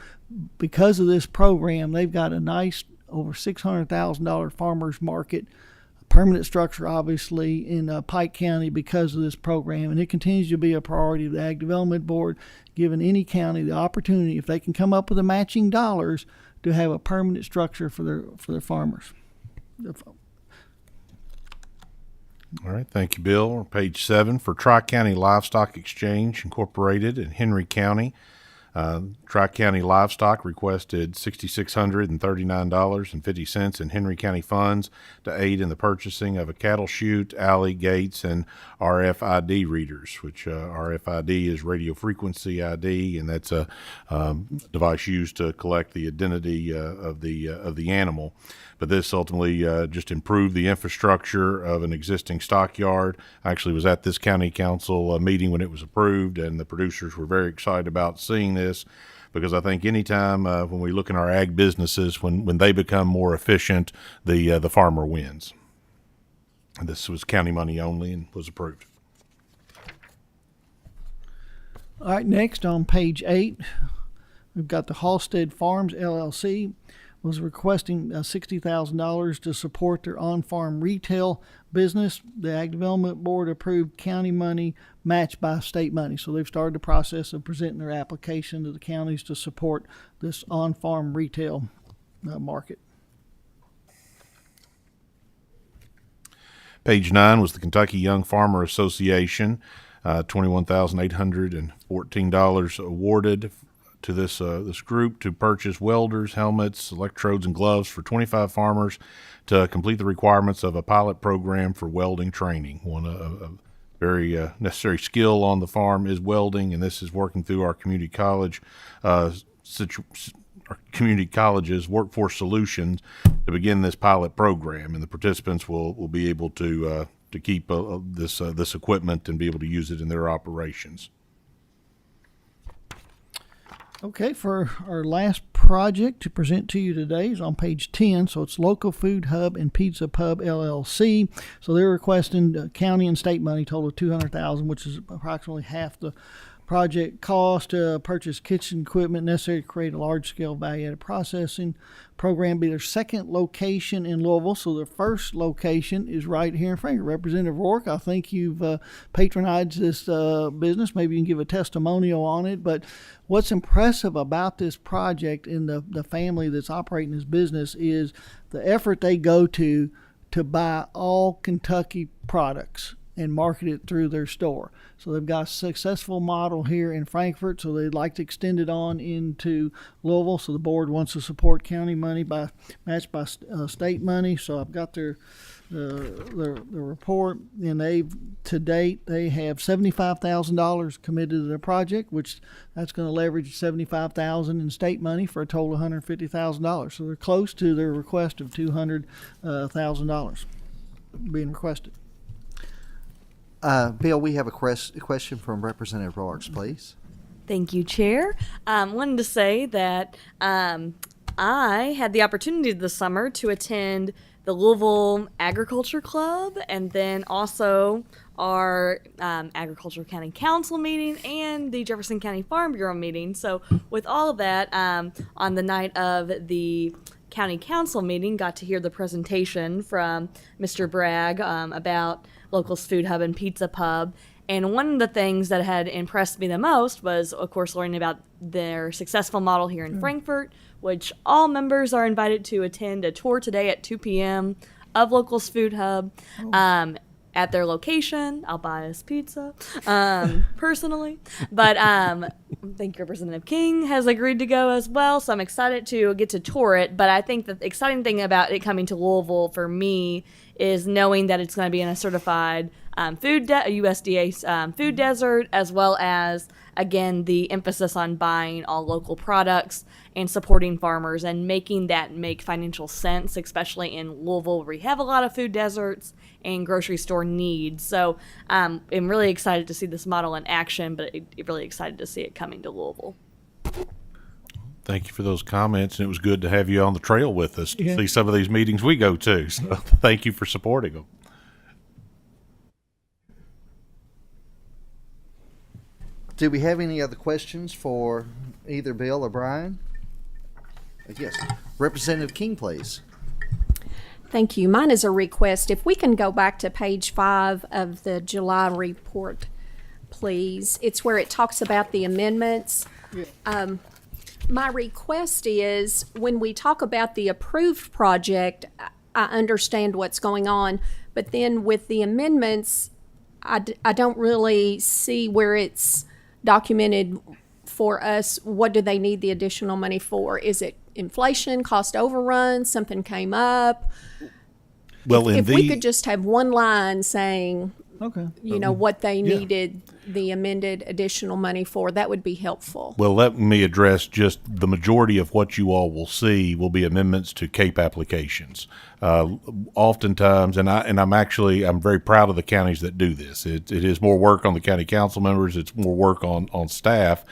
because of this program, they've got a nice over $600,000 farmers market, permanent structure, obviously, in Pike County because of this program. And it continues to be a priority of the Ag Development Board, giving any county the opportunity, if they can come up with the matching dollars, to have a permanent structure for their farmers. All right, thank you, Bill. Page 7 for Tri-County Livestock Exchange Incorporated in Henry County. Tri-County Livestock requested $6,639.50 in Henry County funds to aid in the purchasing of a cattle chute, alley, gates, and RFID readers, which RFID is radio frequency ID, and that's a device used to collect the identity of the animal. But this ultimately just improved the infrastructure of an existing stockyard. I actually was at this county council meeting when it was approved, and the producers were very excited about seeing this, because I think anytime when we look in our ag businesses, when they become more efficient, the farmer wins. And this was county money only and was approved. All right, next on page 8, we've got the Halstead Farms LLC was requesting $60,000 to support their on-farm retail business. The Ag Development Board approved county money matched by state money. So they've started the process of presenting their application to the counties to support this on-farm retail market. Page 9 was the Kentucky Young Farmer Association, $21,814 awarded to this group to purchase welders, helmets, electrodes, and gloves for 25 farmers to complete the requirements of a pilot program for welding training. One a very necessary skill on the farm is welding, and this is working through our community college our community colleges workforce solutions to begin this pilot program, and the participants will be able to keep this equipment and be able to use it in their operations. Okay, for our last project to present to you today is on page 10. So it's Local Food Hub and Pizza Pub LLC. So they're requesting county and state money, total of $200,000, which is approximately half the project cost to purchase kitchen equipment necessary to create a large-scale value-added processing program. Be their second location in Louisville. So their first location is right here in Frankfort. Representative Rourke, I think you've patronized this business. Maybe you can give a testimonial on it. But what's impressive about this project and the family that's operating this business is the effort they go to buy all Kentucky products and market it through their store. So they've got a successful model here in Frankfort, so they'd like to extend it on into Louisville. So the board wants to support county money matched by state money. So I've got their report, and to date they have $75,000 committed to the project, which that's going to leverage $75,000 in state money for a total of $150,000. So they're close to their request of $200,000 being requested. Bill, we have a question from Representative Rourke, please. Thank you, Chair. Wanted to say that I had the opportunity this summer to attend the Louisville Agriculture Club, and then also our Agricultural County Council meeting and the Jefferson County Farm Bureau meeting. So with all of that, on the night of the County Council meeting, got to hear the presentation from Mr. Bragg about Locals Food Hub and Pizza Pub. And one of the things that had impressed me the most was, of course, learning about their successful model here in Frankfort, which all members are invited to attend a tour today at 2 p.m. of Locals Food Hub. At their location. I'll buy us pizza, personally. But thank you, Representative King has agreed to go as well, so I'm excited to get to tour it. But I think the exciting thing about it coming to Louisville for me is knowing that it's going to be in a certified USDA food desert, as well as, again, the emphasis on buying all local products and supporting farmers and making that make financial sense, especially in Louisville where we have a lot of food deserts and grocery store needs. So I'm really excited to see this model in action, but really excited to see it coming to Louisville. Thank you for those comments, and it was good to have you on the trail with us to see some of these meetings we go to. So thank you for supporting them. Do we have any other questions for either Bill or Brian? Yes. Representative King, please. Thank you. Mine is a request. If we can go back to page 5 of the July report, please. It's where it talks about the amendments. My request is when we talk about the approved project, I understand what's going on, but then with the amendments, I don't really see where it's documented for us. What do they need the additional money for? Is it inflation, cost overrun, something came up? Well, If we could just have one line saying, Okay. what they needed the amended additional money for, that would be helpful. Well, let me address just the majority of what you all will see will be amendments to CAPE applications. Oftentimes, and I'm very proud of the counties that do this. It is more work on the county council members. It's more work on staff.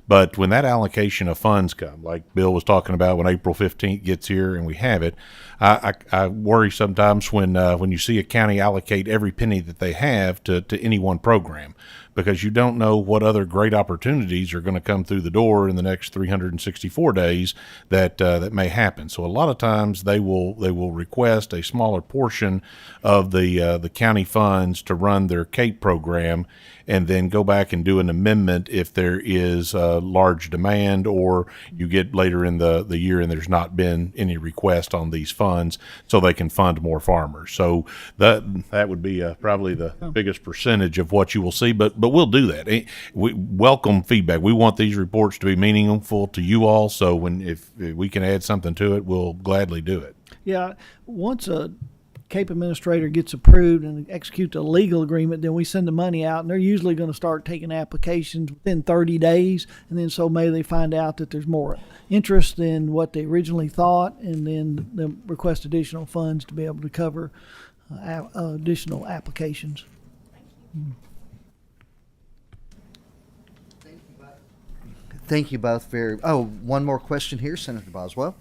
But when that allocation of funds come, like Bill was talking about, when April 15th gets here and we have it, I worry sometimes when you see a county allocate every penny that they have to any one program, because you don't know what other great opportunities are going to come through the door in the next 364 days that may happen. So a lot of times they will request a smaller portion of the county funds to run their CAPE program, and then go back and do an amendment if there is a large demand, or you get later in the year and there's not been any request on these funds, so they can fund more farmers. So that would be probably the biggest percentage of what you will see, but we'll do that. We welcome feedback. We want these reports to be meaningful to you all, so if we can add something to it, we'll gladly do it. Yeah, once a CAPE administrator gets approved and executes a legal agreement, then we send the money out, and they're usually going to start taking applications within 30 days. And then so maybe they find out that there's more interest than what they originally thought, and then they request additional funds to be able to cover additional applications. Thank you both one more question here, Senator Boswell.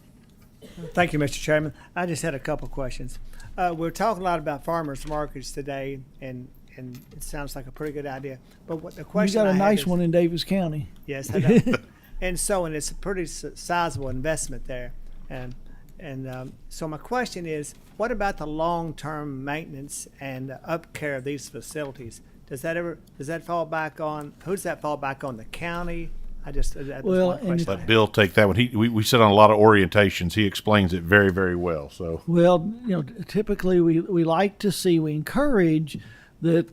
Thank you, Mr. Chairman. I just had a couple questions. We're talking a lot about farmers markets today, and it sounds like a pretty good idea. But what the question You got I a had nice is- one in Davis County. Yes, I know. and it's a pretty sizable investment there. So my question is, what about the long-term maintenance and upcare of these facilities? Does that fall back on, who does that fall back on, the county? That was Well, my question. Let Bill take that one. We sit on a lot of orientations. He explains it very, very well. So Well, typically we like to see, we encourage that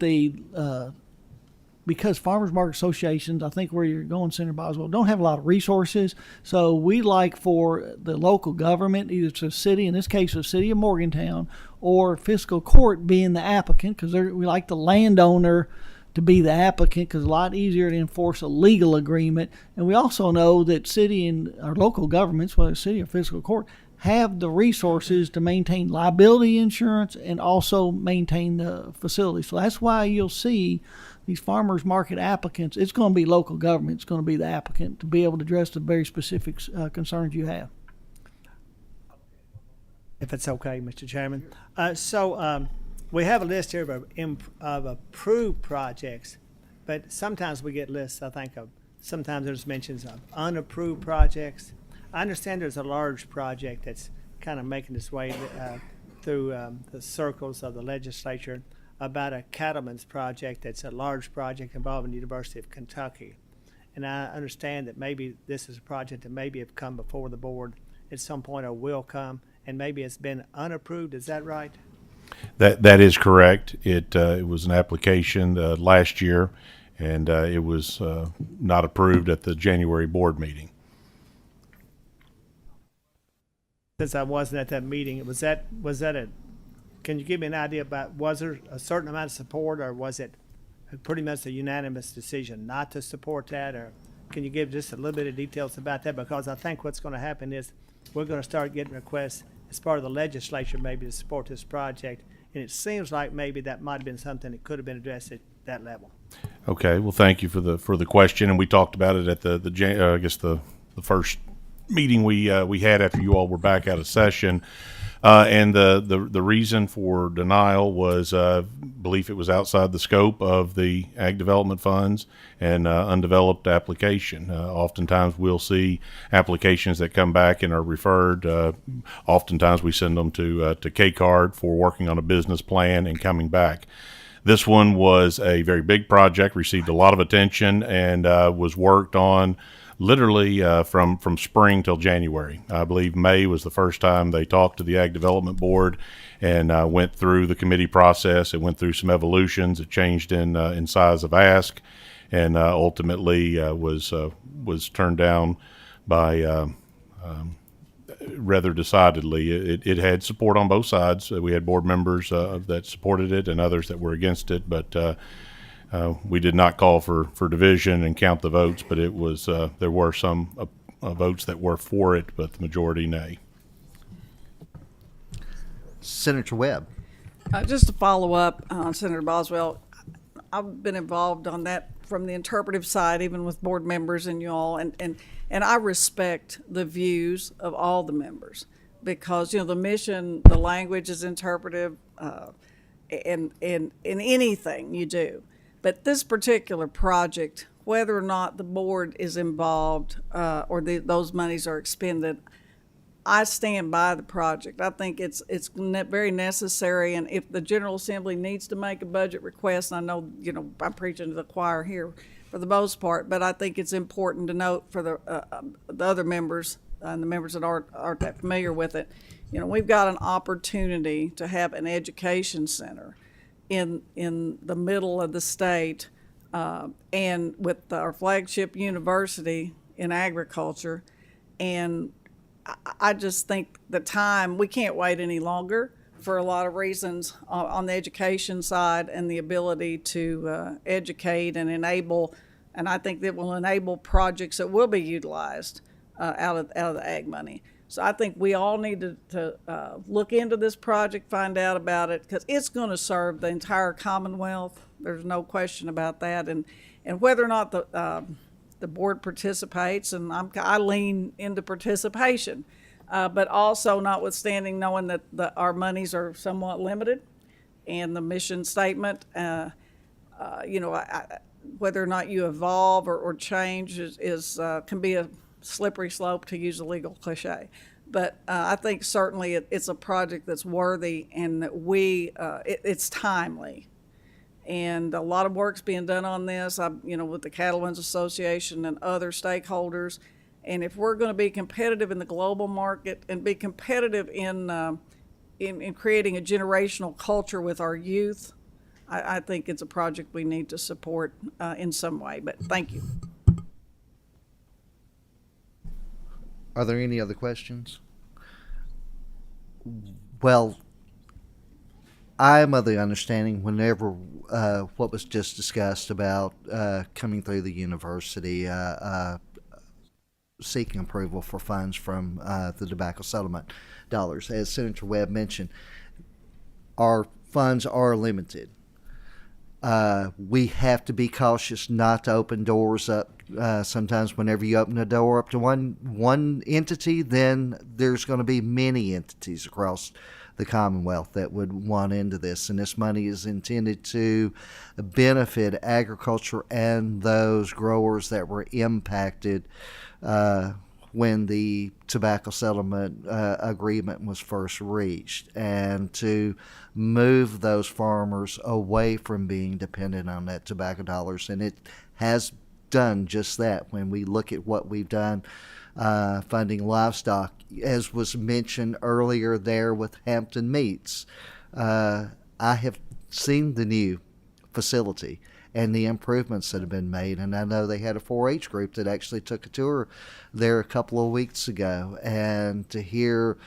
because farmers market associations, I think where you're going, Senator Boswell, don't have a lot of resources. So we like for the local government, either it's a city, in this case, the city of Morgantown, or fiscal court being the applicant, because we like the landowner to be the applicant, because it's a lot easier to enforce a legal agreement. And we also know that city and our local governments, whether it's city or fiscal court, have the resources to maintain liability insurance and also maintain the facility. So that's why you'll see these farmers market applicants, it's going to be local government, it's going to be the applicant to be able to address the very specific concerns you have. If it's okay, Mr. Chairman. We have a list here of approved projects, but sometimes we get lists, I think, sometimes there's mentions of unapproved projects. I understand there's a large project that's kind of making its way through the circles of the legislature about a cattleman's project that's a large project involving the University of Kentucky. And I understand that maybe this is a project that maybe have come before the board at some point or will come, and maybe it's been unapproved. Is that right? that is correct. It was an application last year, and it was not approved at the January board meeting. Since I wasn't at that meeting, was that can you give me an idea about, was there a certain amount of support, or was it pretty much a unanimous decision not to support that? Or can you give just a little bit of details about that? Because I think what's going to happen is we're going to start getting requests as part of the legislature maybe to support this project, and it seems like maybe that might have been something that could have been addressed at that level. Okay, well, thank you for the question, and we talked about it at the first meeting we had after you all were back out of session. And the reason for denial was belief it was outside the scope of the ag development funds and undeveloped application. Oftentimes we'll see applications that come back and are referred. Oftentimes we send them to K-Card for working on a business plan and coming back. This one was a very big project, received a lot of attention, and was worked on literally from spring till January. I believe May was the first time they talked to the Ag Development Board and went through the committee process. It went through some evolutions. It changed in size of ask, and ultimately was turned down by rather decidedly. It had support on both sides. We had board members that supported it and others that were against it, but we did not call for division and count the votes, but it was there were some votes that were for it, but the majority nay. Senator Webb. Just to follow up on Senator Boswell, I've been involved on that from the interpretive side, even with board members and you all, and I respect the views of all the members because, the mission, the language is interpretive, and in anything you do. But this particular project, whether or not the board is involved or those monies are expended, I stand by the project. I think it's very necessary, and if the General Assembly needs to make a budget request, and I know, I'm preaching to the choir here for the most part, but I think it's important to note for the other members and the members that aren't that familiar with it, we've got an opportunity to have an education center in the middle of the state, and with our flagship university in agriculture, and I just think we can't wait any longer for a lot of reasons on the education side and the ability to educate and enable, and I think that will enable projects that will be utilized out of the ag money. So I think we all need to look into this project, find out about it, because it's going to serve the entire Commonwealth. There's no question about that, and whether or not the board participates, and I lean into participation, but also notwithstanding knowing that our monies are somewhat limited, and the mission statement, whether or not you evolve or change can be a slippery slope, to use a legal cliche. But I think certainly it's a project that's worthy, and that it's timely. And a lot of work's being done on this, with the Cattlemen's Association and other stakeholders. And if we're going to be competitive in the global market and be competitive in creating a generational culture with our youth, I think it's a project we need to support in some way. But thank you. Are there any other questions? Well, I am of the understanding whenever what was just discussed about coming through the university, seeking approval for funds from the tobacco settlement dollars. As Senator Webb mentioned, our funds are limited. We have to be cautious not to open doors up. Sometimes whenever you open a door up to one entity, then there's going to be many entities across the Commonwealth that would want into this, and this money is intended to benefit agriculture and those growers that were impacted when the tobacco settlement agreement was first reached, and to move those farmers away from being dependent on that tobacco dollars. And it has done just that. When we look at what we've done funding livestock, as was mentioned earlier there with Hampton Meats, I have seen the new facility and the improvements that have been made. And I know they had a 4-H group that actually took a tour there a couple of weeks ago, and to hear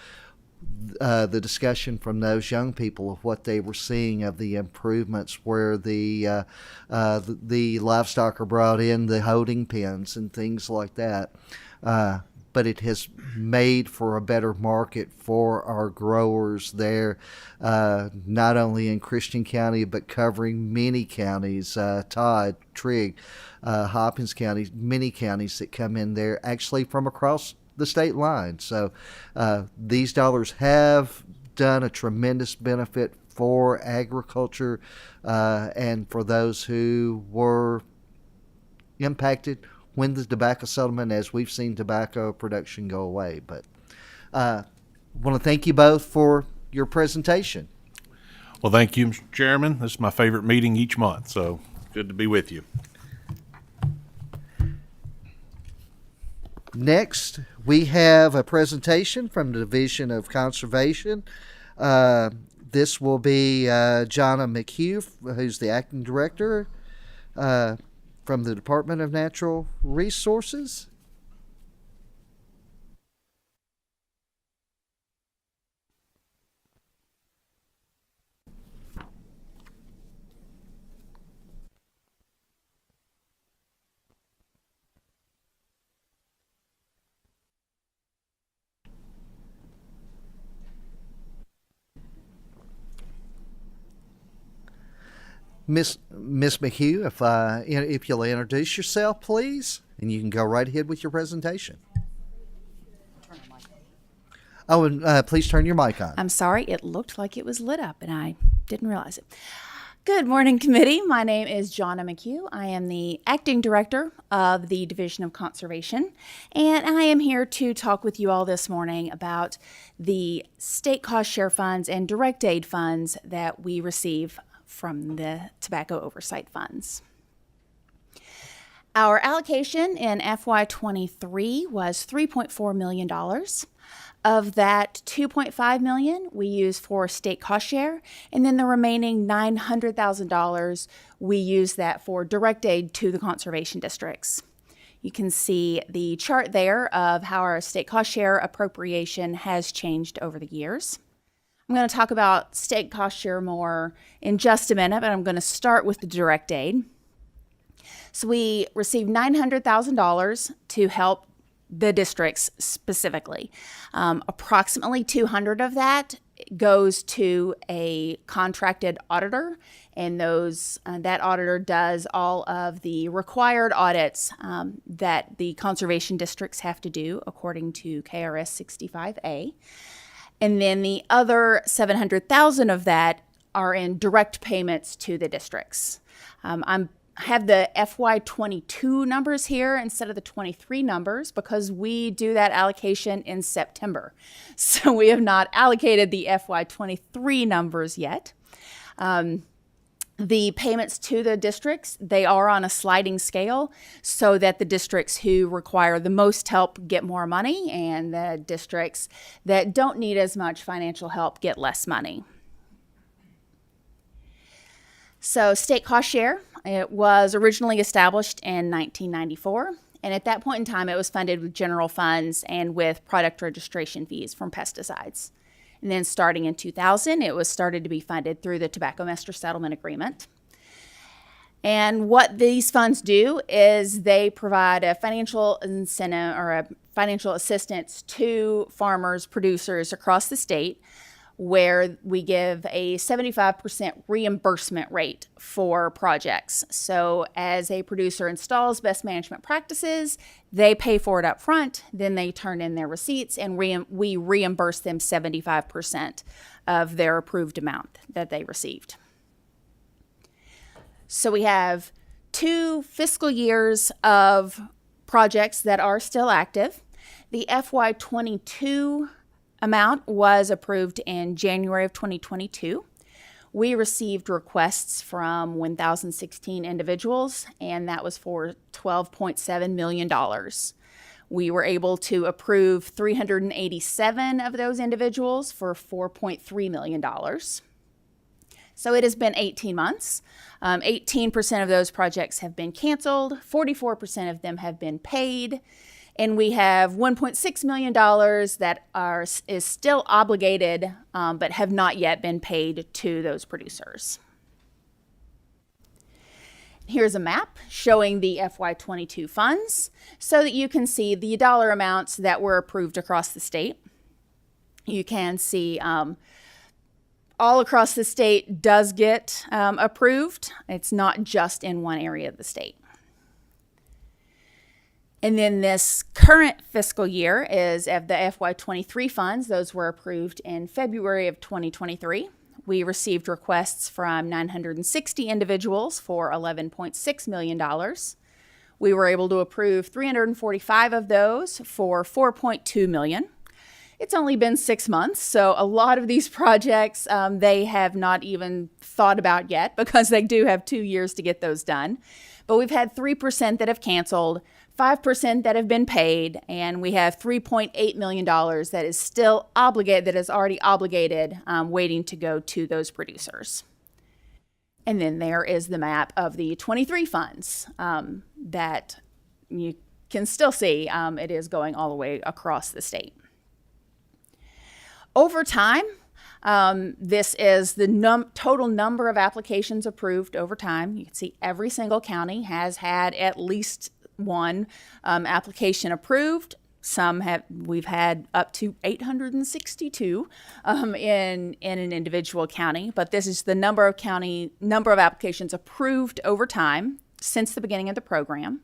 the discussion from those young people of what they were seeing of the improvements where the livestock are brought in, the holding pens and things like that. But it has made for a better market for our growers there, not only in Christian County, but covering many counties, Todd, Trigg, Hopkins County, many counties that come in there actually from across the state line. So these dollars have done a tremendous benefit for agriculture and for those who were impacted when the tobacco settlement, as we've seen tobacco production go away. But I want to thank you both for your presentation. Well, thank you, Mr. Chairman. This is my favorite meeting each month, so good to be with you. Next, we have a presentation from the Division of Conservation. This will be Jonna McHugh, who's the acting director from the Department of Natural Resources. Miss McHugh, if you'll introduce yourself, please, and you can go right ahead with your presentation. Oh, and please turn your mic on. I'm sorry, it looked like it was lit up and I didn't realize it. Good morning, committee. My name is Jonna McHugh. I am the acting director of the Division of Conservation, and I am here to talk with you all this morning about the state cost share funds and direct aid funds that we receive from the tobacco oversight funds. Our allocation in FY23 was $3.4 million. Of that, $2.5 million we use for state cost share, and then the remaining $900,000 we use that for direct aid to the conservation districts. You can see the chart there of how our state cost share appropriation has changed over the years. I'm going to talk about state cost share more in just a minute, but I'm going to start with the direct aid. So we received $900,000 to help the districts specifically. Approximately 200 of that goes to a contracted auditor, and that auditor does all of the required audits that the conservation districts have to do according to KRS 65A. And then the other 700,000 of that are in direct payments to the districts. I have the FY22 numbers here instead of the 23 numbers because we do that allocation in September. So we have not allocated the FY23 numbers yet. The payments to the districts, they are on a sliding scale so that the districts who require the most help get more money and the districts that don't need as much financial help get less money. So state cost share, it was originally established in 1994, and at that point in time it was funded with general funds and with product registration fees from pesticides. And then starting in 2000, it was started to be funded through the Tobacco Master Settlement Agreement. And what these funds do is they provide a financial incentive or a financial assistance to farmers, producers across the state, where we give a 75% reimbursement rate for projects. So as a producer installs best management practices, they pay for it up front, then they turn in their receipts, and we reimburse them 75% of their approved amount that they received. So we have 2 fiscal years of projects that are still active. The FY22 amount was approved in January of 2022. We received requests from 1,016 individuals, and that was for $12.7 million. We were able to approve 387 of those individuals for $4.3 million. So it has been 18 months. 18% of those projects have been canceled, 44% of them have been paid, and we have $1.6 million that is still obligated but have not yet been paid to those producers. Here's a map showing the FY22 funds so that you can see the dollar amounts that were approved across the state. You can see all across the state does get approved. It's not just in one area of the state. And then this current fiscal year is of the FY23 funds. Those were approved in February of 2023. We received requests from 960 individuals for $11.6 million. We were able to approve 345 of those for $4.2 million. It's only been 6 months, so a lot of these projects they have not even thought about yet because they do have 2 years to get those done. But we've had 3% that have canceled, 5% that have been paid, and we have $3.8 million that is still obligated, that is already obligated, waiting to go to those producers. And then there is the map of the 23 funds that you can still see. It is going all the way across the state. Over time, this is the total number of applications approved over time. You can see every single county has had at least one application approved. We've had up to 862 in an individual county, but this is the number of applications approved over time since the beginning of the program.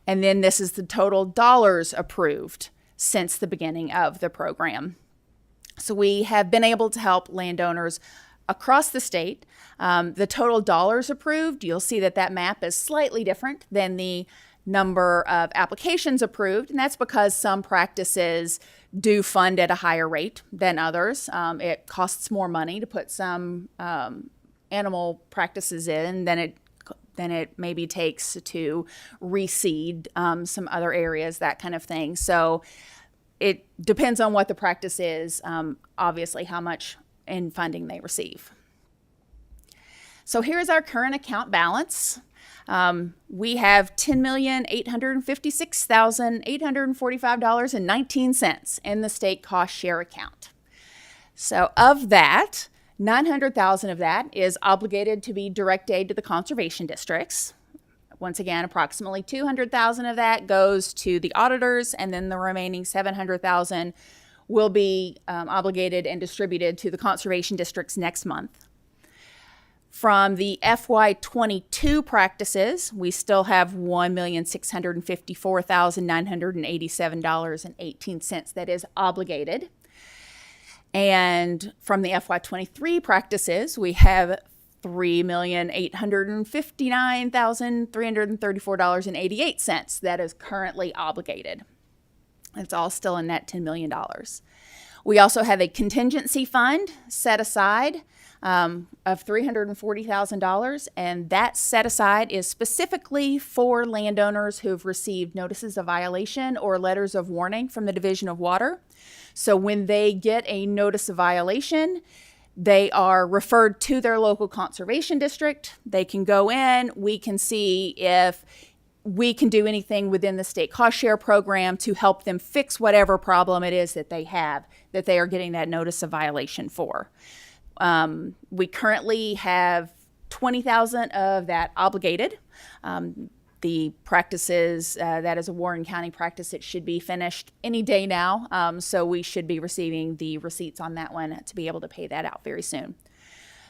And then this is the total dollars approved since the beginning of the program. So we have been able to help landowners across the state. The total dollars approved, you'll see that map is slightly different than the number of applications approved, and that's because some practices do fund at a higher rate than others. It costs more money to put some animal practices in than it maybe takes to reseed some other areas, that kind of thing. So it depends on what the practice is, obviously how much in funding they receive. So here's our current account balance. We have $10,856,845.19 in the state cost share account. So of that, $900,000 of that is obligated to be direct aid to the conservation districts. Once again, approximately $200,000 of that goes to the auditors, and then the remaining $700,000 will be obligated and distributed to the conservation districts next month. From the FY22 practices, we still have $1,654,987.18 that is obligated. And from the FY23 practices, we have $3,859,334.88 that is currently obligated. It's all still in that $10 million. We also have a contingency fund set aside of $340,000, and that set aside is specifically for landowners who've received notices of violation or letters of warning from the Division of Water. So when they get a notice of violation, they are referred to their local conservation district. They can go in. We can see if we can do anything within the state cost share program to help them fix whatever problem it is that they have, that they are getting that notice of violation for. We currently have $20,000 of that obligated. The practices, that is a Warren County practice, it should be finished any day now. So we should be receiving the receipts on that one to be able to pay that out very soon.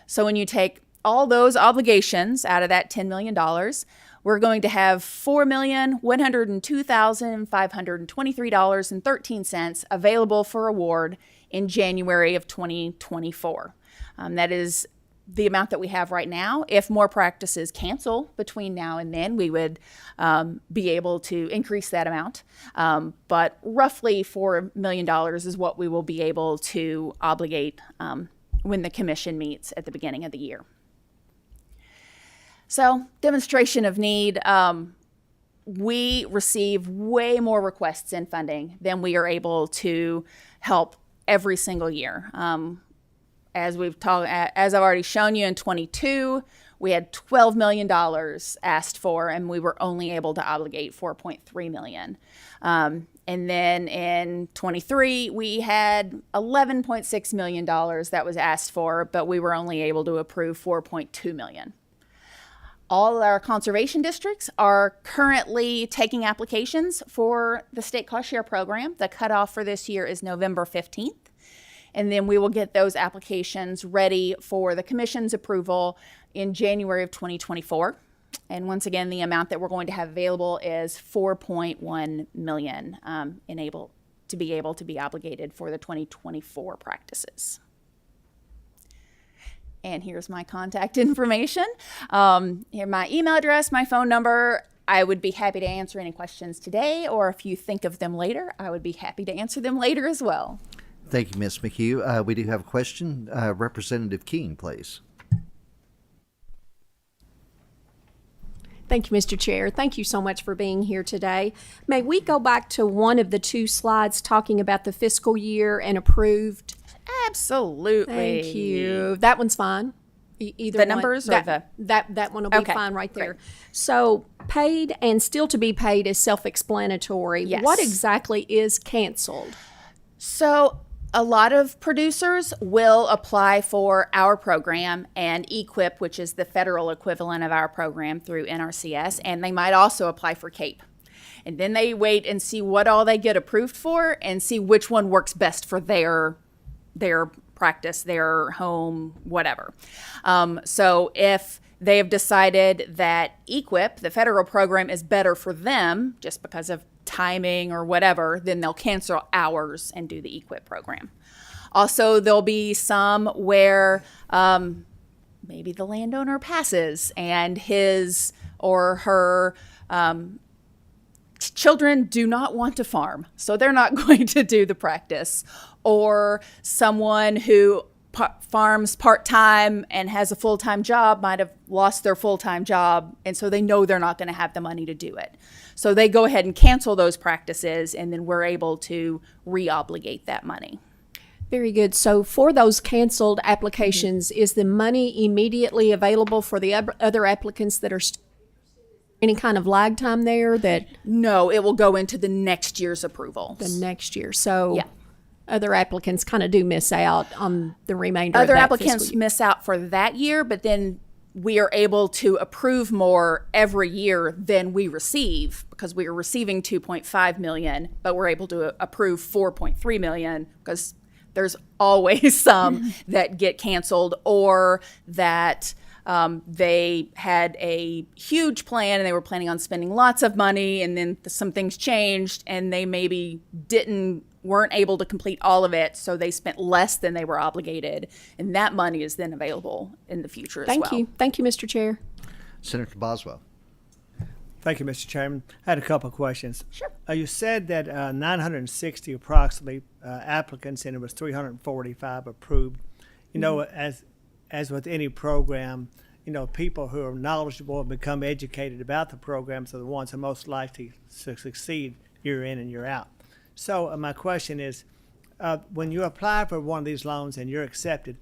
So when you take all those obligations out of that $10 million, we're going to have $4,102,523.13 available for award in January of 2024. That is the amount that we have right now. If more practices cancel between now and then, we would be able to increase that amount. But roughly $4 million is what we will be able to obligate when the commission meets at the beginning of the year. So, demonstration of need. We receive way more requests in funding than we are able to help every single year. As I've already shown you, in 22, we had $12 million asked for, and we were only able to obligate $4.3 million. And then in 23, we had $11.6 million that was asked for, but we were only able to approve $4.2 million. All our conservation districts are currently taking applications for the state cost share program. The cutoff for this year is November 15th. And then we will get those applications ready for the commission's approval in January of 2024. And once again, the amount that we're going to have available is 4.1 million to be able to be obligated for the 2024 practices. And here's my contact information. Here, my email address, my phone number. I would be happy to answer any questions today, or if you think of them later, I would be happy to answer them later as well. Thank you, Ms. McHugh. We do have a question. Representative King, please. Thank you, Mr. Chair. Thank you so much for being here today. May we go back to one of the two slides talking about the fiscal year and approved? Absolutely. Thank you. That one's fine. Either The one. numbers or that one will be Okay, fine right there. great. So paid and still to be paid is self-explanatory. Yes. What exactly is canceled? So a lot of producers will apply for our program and EQIP, which is the federal equivalent of our program through NRCS, and they might also apply for CAPE. And then they wait and see what all they get approved for and see which one works best for their practice, their home, whatever. So if they have decided that EQIP, the federal program, is better for them just because of timing or whatever, then they'll cancel ours and do the EQIP program. Also, there'll be some where maybe the landowner passes and his or her children do not want to farm, so they're not going to do the practice. Or someone who farms part-time and has a full-time job might have lost their full-time job, and so they know they're not going to have the money to do it. So they go ahead and cancel those practices, and then we're able to re-obligate that money. Very good. So for those canceled applications, is the money immediately available for the other applicants that are any kind of lag time there that No, it will go into the next year's approvals. the next year? So Yeah. other applicants kind of do miss out on the remainder Other of that applicants fiscal year. miss out for that year, but then we are able to approve more every year than we receive because we are receiving 2.5 million, but we're able to approve 4.3 million because there's always some that get canceled or that they had a huge plan and they were planning on spending lots of money, and then some things changed and they maybe weren't able to complete all of it, so they spent less than they were obligated, and that money is then available in the future as well. Thank you, Mr. Chair. Senator Boswell. Thank you, Mr. Chairman. I had a couple of questions. Sure. You said that 960 approximately applicants, and it was 345 approved. You know, as with any program, you know, people who are knowledgeable and become educated about the programs are the ones who are most likely to succeed year in and year out. So my question is, when you apply for one of these loans and you're accepted,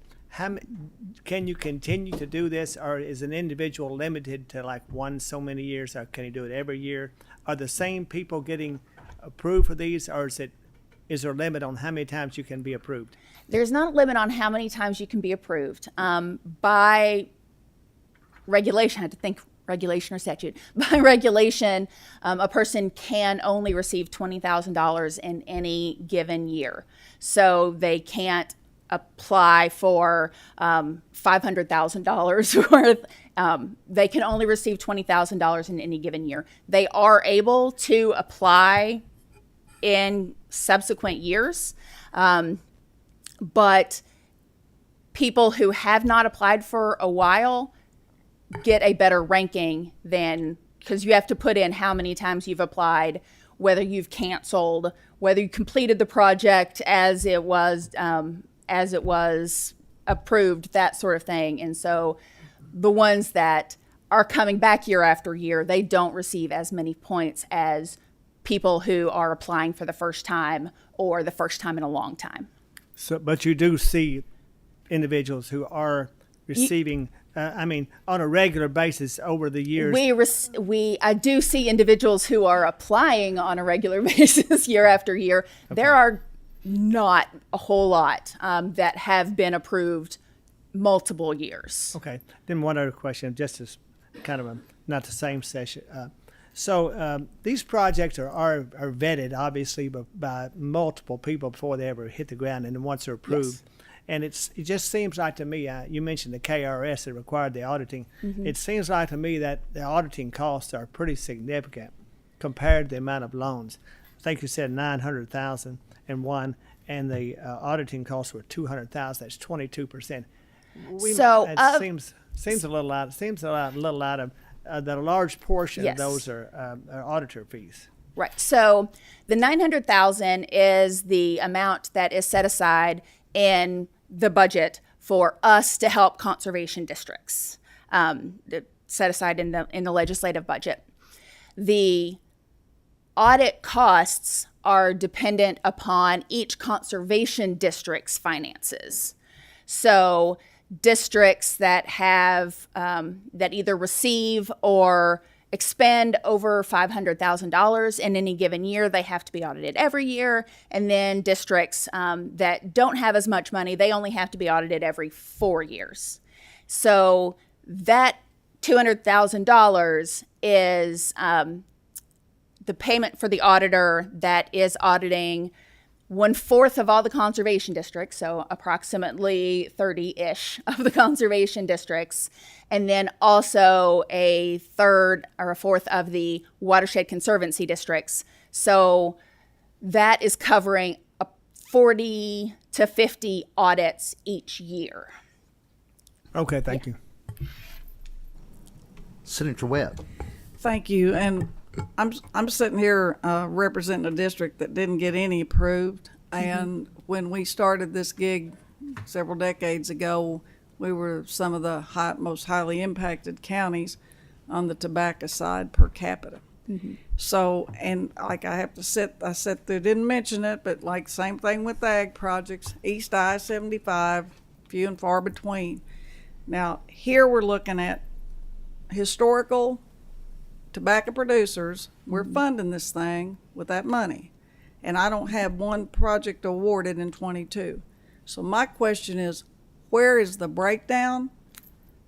can you continue to do this, or is an individual limited to like so many years, or can you do it every year? Are the same people getting approved for these, or is there a limit on how many times you can be approved? There's not a limit on how many times you can be approved. By regulation, I had to think regulation or statute. By regulation, a person can only receive $20,000 in any given year. So they can't apply for $500,000 worth. They can only receive $20,000 in any given year. They are able to apply in subsequent years, but people who have not applied for a while get a better ranking than, because you have to put in how many times you've applied, whether you've canceled, whether you completed the project as it was approved, that sort of thing. And so the ones that are coming back year after year, they don't receive as many points as people who are applying for the first time or the first time in a long time. So, but you do see individuals who are receiving, on a regular basis over the years. I do see individuals who are applying on a regular basis year after year. Okay. There are not a whole lot that have been approved multiple years. Okay. Then one other question, just as kind of not the same session. So these projects are vetted, obviously, by multiple people before they ever hit the ground, and then once they're approved. Yes. And it just seems like to me, you mentioned the KRS that required the auditing. It seems like to me that the auditing costs are pretty significant compared to the amount of loans. I think you said 900,000 in one, and the auditing costs were 200,000. That's 22%. So, It seems a little out. Seems a little out of that. A large portion Yes. of those are auditor fees. Right. So the 900,000 is the amount that is set aside in the budget for us to help conservation districts. Set aside in the legislative budget. The audit costs are dependent upon each conservation district's finances. So districts that have that either receive or expend over $500,000 in any given year, they have to be audited every year. And then districts that don't have as much money, they only have to be audited every 4 years. So that $200,000 is the payment for the auditor that is auditing 1/4 of all the conservation districts, so approximately 30-ish of the conservation districts, and then also a third or a fourth of the watershed conservancy districts. So that is covering 40 to 50 audits each year. Okay, thank you. Senator Webb. Thank you. And I'm sitting here representing a district that didn't get any approved. And when we started this gig several decades ago, we were some of the most highly impacted counties on the tobacco side per capita. So, and like I sat there, didn't mention it, but like same thing with the ag projects, East I-75, few and far between. Now, here we're looking at historical tobacco producers. We're funding this thing with that money. And I don't have one project awarded in 22. So my question is, where is the breakdown?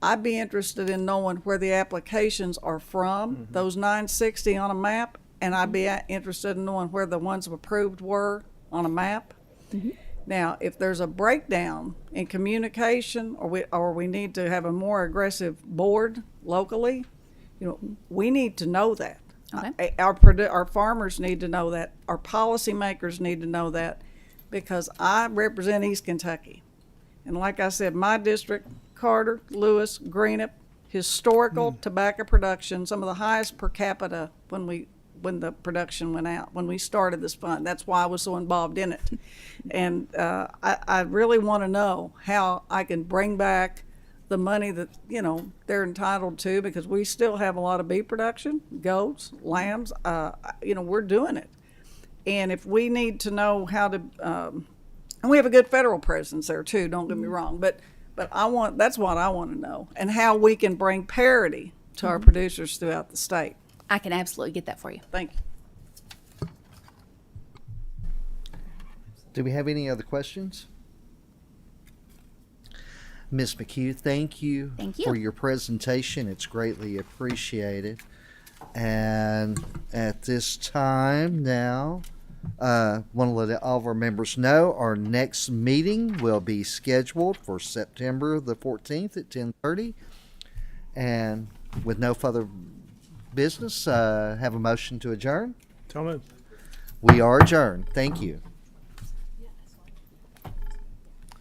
I'd be interested in knowing where the applications are from, those 960 on a map, and I'd be interested in knowing where the ones approved were on a map. Now, if there's a breakdown in communication, or we need to have a more aggressive board locally, we need to know that. Okay. Our farmers need to know that. Our policymakers need to know that, because I represent East Kentucky. And like I said, my district, Carter, Lewis, Greenup, historical tobacco production, some of the highest per capita when the production went out, when we started this fund. That's why I was so involved in it. And I really want to know how I can bring back the money that, they're entitled to, because we still have a lot of beef production, goats, lambs, we're doing it. And if we need to know how to, and we have a good federal presence there too, don't get me wrong, but that's what I want to know, and how we can bring parity to our producers throughout the state. I can absolutely get that for you. Thank you. Do we have any other questions? Ms. McHugh, thank you, Thank you. for your presentation. It's greatly appreciated. And at this time now, want to let all of our members know our next meeting will be scheduled for September the 14th at 10:30. And with no further business, have a motion to adjourn. So moved. We are adjourned. Thank you.